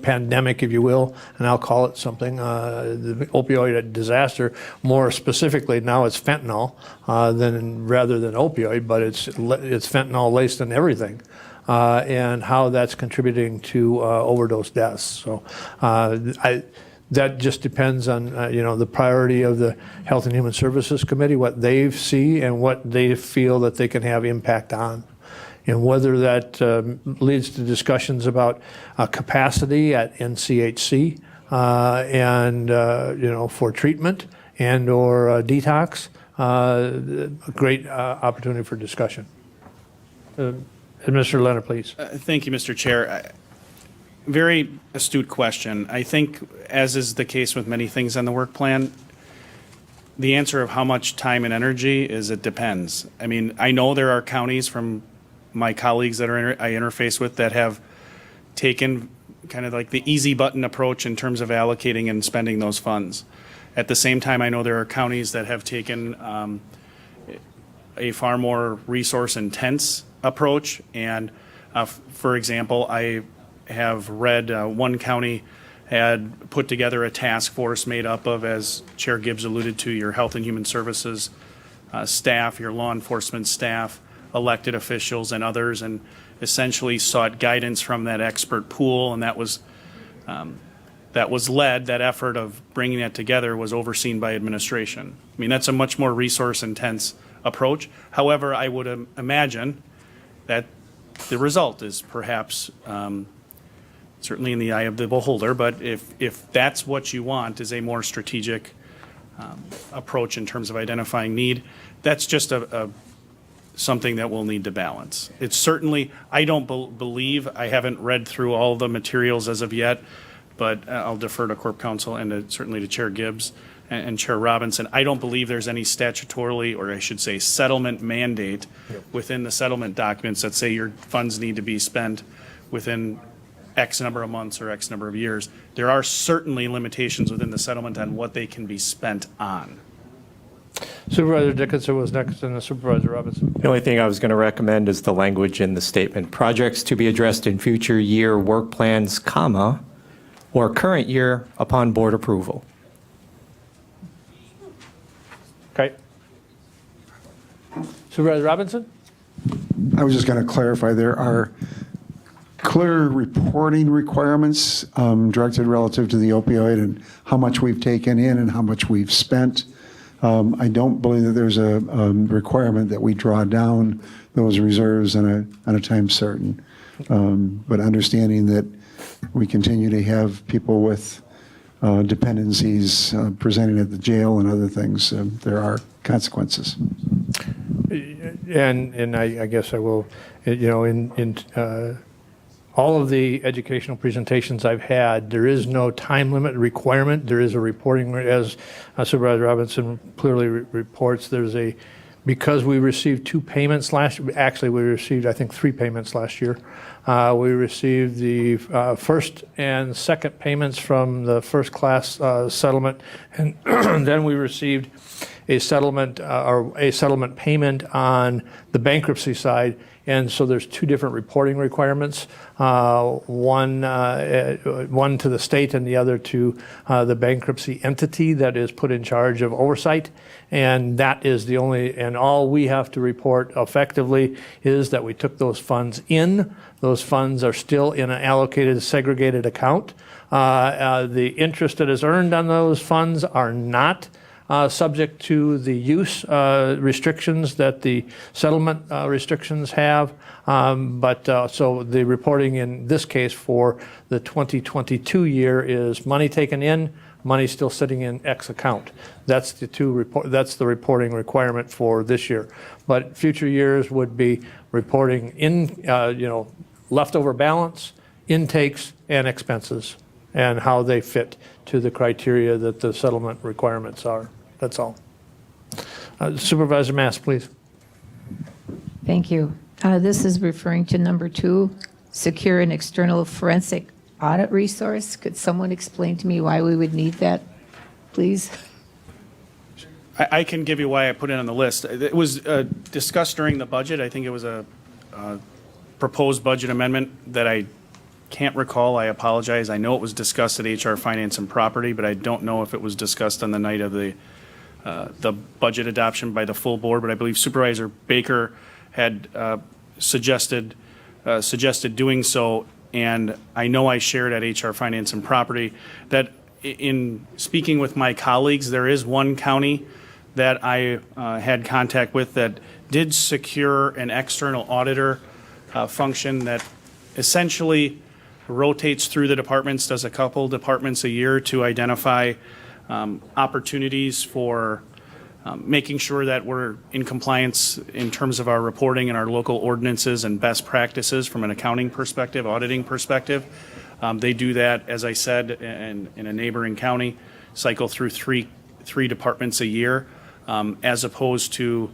pandemic, if you will, and I'll call it something, the opioid disaster, more specifically now it's fentanyl rather than opioid, but it's fentanyl laced in everything, and how that's contributing to overdose deaths. So that just depends on the priority of the Health and Human Services Committee, what they see and what they feel that they can have impact on. And whether that leads to discussions about capacity at NCHC and for treatment and or detox, a great opportunity for discussion. Administrator Leonard, please. Thank you, Mr. Chair. Very astute question. I think, as is the case with many things on the work plan, the answer of how much time and energy is it depends. I mean, I know there are counties from my colleagues that I interface with that have taken kind of like the easy button approach in terms of allocating and spending those funds. At the same time, I know there are counties that have taken a far more resource intense approach. And for example, I have read one county had put together a task force made up of, as Chair Gibbs alluded to, your Health and Human Services staff, your law enforcement staff, elected officials and others, and essentially sought guidance from that expert pool, and that was led, that effort of bringing that together was overseen by administration. I mean, that's a much more resource intense approach. However, I would imagine that the result is perhaps certainly in the eye of the beholder, but if that's what you want, is a more strategic approach in terms of identifying need, that's just something that we'll need to balance. It's certainly, I don't believe, I haven't read through all the materials as of yet, but I'll defer to Corp Counsel and certainly to Chair Gibbs and Chair Robinson. I don't believe there's any statutorily, or I should say settlement mandate within the settlement documents that say your funds need to be spent within X number of months or X number of years. There are certainly limitations within the settlement on what they can be spent on. Supervisor Dickinson was next, and then Supervisor Robinson. The only thing I was going to recommend is the language in the statement, projects to be addressed in future year work plans, comma, or current year upon board approval. Okay. Supervisor Robinson? I was just going to clarify, there are clear reporting requirements directed relative to the opioid and how much we've taken in and how much we've spent. I don't believe that there's a requirement that we draw down those reserves on a time certain. But understanding that we continue to have people with dependencies presenting at the jail and other things, there are consequences. And I guess I will, in all of the educational presentations I've had, there is no time limit requirement. There is a reporting, as Supervisor Robinson clearly reports, because we received 2 payments actually we received, I think, 3 payments last year. We received the first and second payments from the first class settlement, and then we received a settlement payment on the bankruptcy side. And so there's 2 different reporting requirements, one to the state and the other to the bankruptcy entity that is put in charge of oversight. And that is the only, and all we have to report effectively is that we took those funds in. Those funds are still in an allocated, segregated account. The interest that is earned on those funds are not subject to the use restrictions that the settlement restrictions have. So the reporting in this case for the 2022 year is money taken in, money still sitting in X account. That's that's the reporting requirement for this year. But future years would be reporting in, leftover balance, intakes, and expenses, and how they fit to the criteria that the settlement requirements are. That's all. Supervisor Mass, please. Thank you. This is referring to number 2, secure an external forensic audit resource. Could someone explain to me why we would need that, please? I can give you why I put it on the list. It was discussed during the budget. I think it was a proposed budget amendment that I can't recall. I apologize. I know it was discussed at HR Finance and Property, but I don't know if it was discussed on the night of the budget adoption by the full board. But I believe Supervisor Baker had suggested doing so, and I know I shared at HR Finance and Property that in speaking with my colleagues, there is one county that I had contact with that did secure an external auditor function that essentially rotates through the departments, does a couple departments a year to identify opportunities for making sure that we're in compliance in terms of our reporting and our local ordinances and best practices from an accounting perspective, auditing perspective. They do that, as I said, in a neighboring county, cycle through three departments a year, as opposed to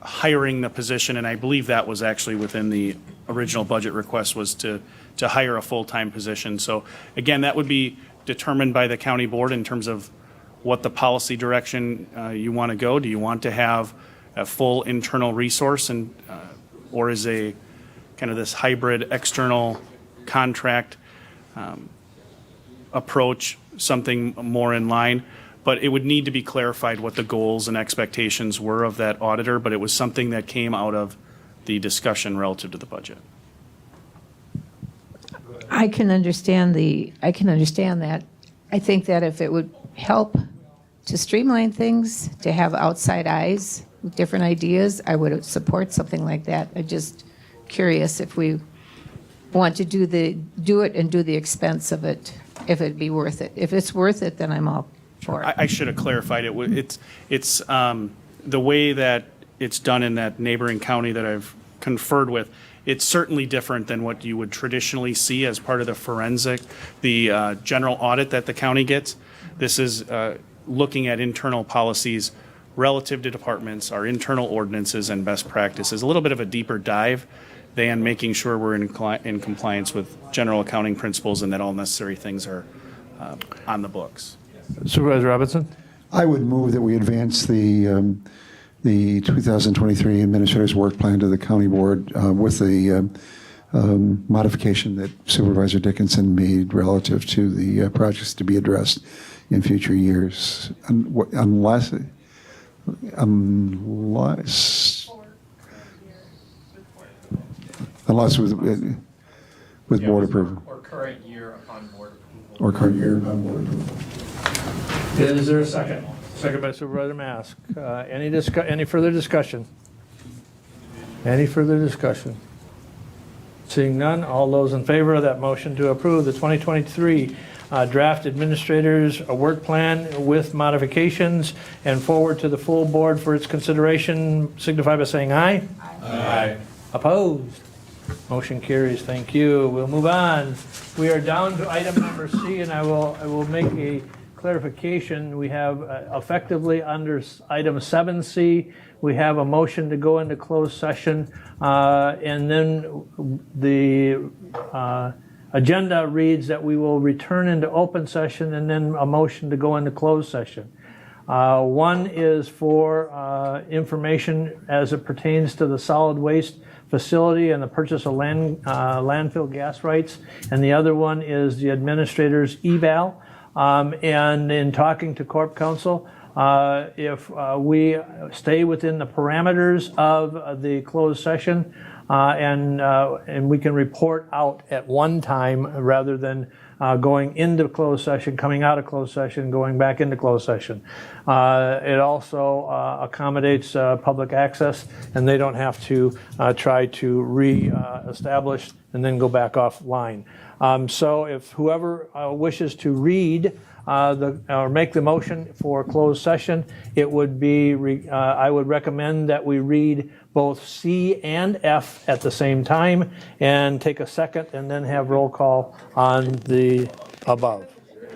hiring the position. And I believe that was actually within the original budget request, was to hire a full-time position. So again, that would be determined by the county board in terms of what the policy direction you want to go. Do you want to have a full internal resource, and or is a kind of this hybrid external contract approach something more in line? But it would need to be clarified what the goals and expectations were of that auditor, but it was something that came out of the discussion relative to the budget. I can understand that. I think that if it would help to streamline things, to have outside eyes with different ideas, I would support something like that. I'm just curious if we want to do it and do the expense of it, if it'd be worth it. If it's worth it, then I'm all for it. I should have clarified it. It's the way that it's done in that neighboring county that I've conferred with. It's certainly different than what you would traditionally see as part of the forensic, the general audit that the county gets. This is looking at internal policies relative to departments, our internal ordinances and best practices. A little bit of a deeper dive than making sure we're in compliance with general accounting principles and that all necessary things are on the books. Supervisor Robinson? I would move that we advance the 2023 Administrator's Work Plan to the County Board with the modification that Supervisor Dickinson made relative to the projects to be addressed in future years, unless with board approval. Or current year upon board approval. Or current year upon board approval. Is there a second? Second by Supervisor Mask. Any further discussion? Any further discussion? Seeing none, all those in favor of that motion to approve the 2023 draft administrators work plan with modifications and forward to the full board for its consideration, signify by saying aye. Aye. Opposed? Motion carries. Thank you. We'll move on. We are down to item number C, and I will make a clarification. We have effectively under item 7C, we have a motion to go into closed session, and then the agenda reads that we will return into open session and then a motion to go into closed session. One is for information as it pertains to the solid waste facility and the purchase of landfill gas rights, and the other one is the administrator's eval. And in talking to Corp Counsel, if we stay within the parameters of the closed session, and we can report out at one time rather than going into closed session, coming out of closed session, going back into closed session. It also accommodates public access, and they don't have to try to re-establish and then go back offline. So if whoever wishes to read or make the motion for closed session, it would be, I would recommend that we read both C and F at the same time and take a second and then have roll call on the above,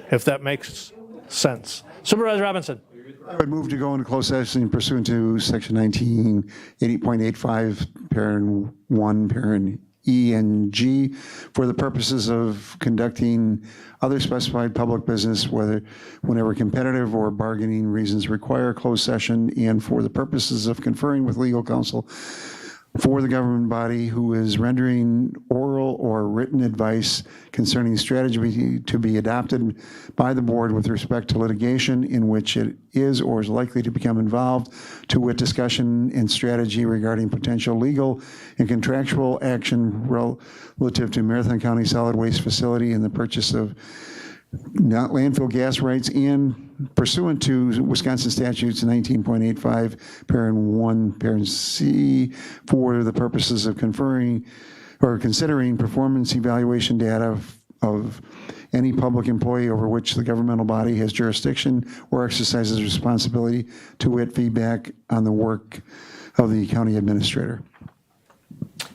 if that makes sense. Supervisor Robinson. I would move to go into closed session pursuant to section 1980.85, parent 1, parent E and G, for the purposes of conducting other specified public business, whenever competitive or bargaining reasons require closed session, and for the purposes of conferring with legal counsel for the government body who is rendering oral or written advice concerning strategy to be adopted by the board with respect to litigation in which it is or is likely to become involved, to wit, discussion and strategy regarding potential legal and contractual action relative to Marathon County Solid Waste Facility and the purchase of not landfill gas rights, and pursuant to Wisconsin statutes 19.85, parent 1, parent C, for the purposes of conferring or considering performance evaluation data of any public employee over which the governmental body has jurisdiction or exercises responsibility, to wit, feedback on the work of the county administrator.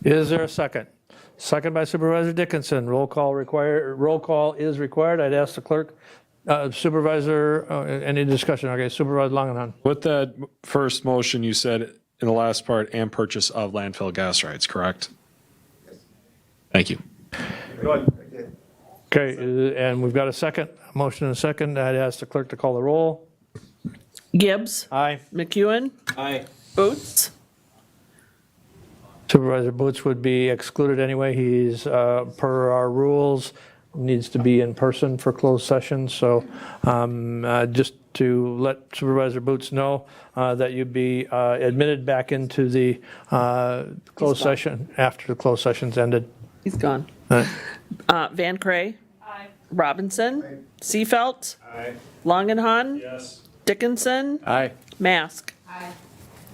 Is there a second? Second by Supervisor Dickinson. Roll call is required. I'd ask the clerk, Supervisor, any discussion? Okay, Supervisor Langenhan. With that first motion, you said in the last part, and purchase of landfill gas rights, correct? Thank you. Okay, and we've got a second, motion and a second. I'd ask the clerk to call the roll. Gibbs. Aye. McEwen. Aye. Boots. Supervisor Boots would be excluded anyway. He's, per our rules, needs to be in person for closed session. So just to let Supervisor Boots know that you'd be admitted back into the closed session after the closed session's ended. He's gone. Van Cray. Aye. Robinson. Seafelt. Aye. Langenhan. Yes. Dickinson. Aye. Mask. Aye.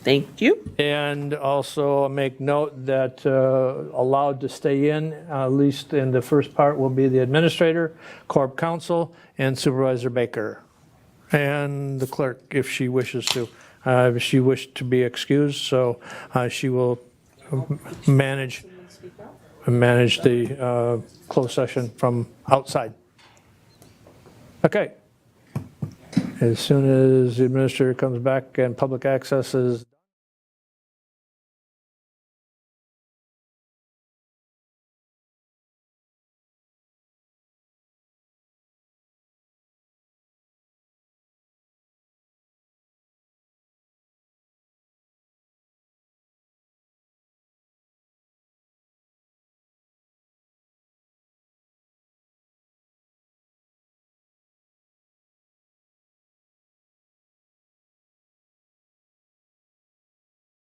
Thank you. And also make note that allowed to stay in, at least in the first part, will be the administrator, corp counsel, and Supervisor Baker, and the clerk if she wishes to. She wished to be excused, so she will manage the closed session from outside. Okay. As soon as the administrator comes back and public access is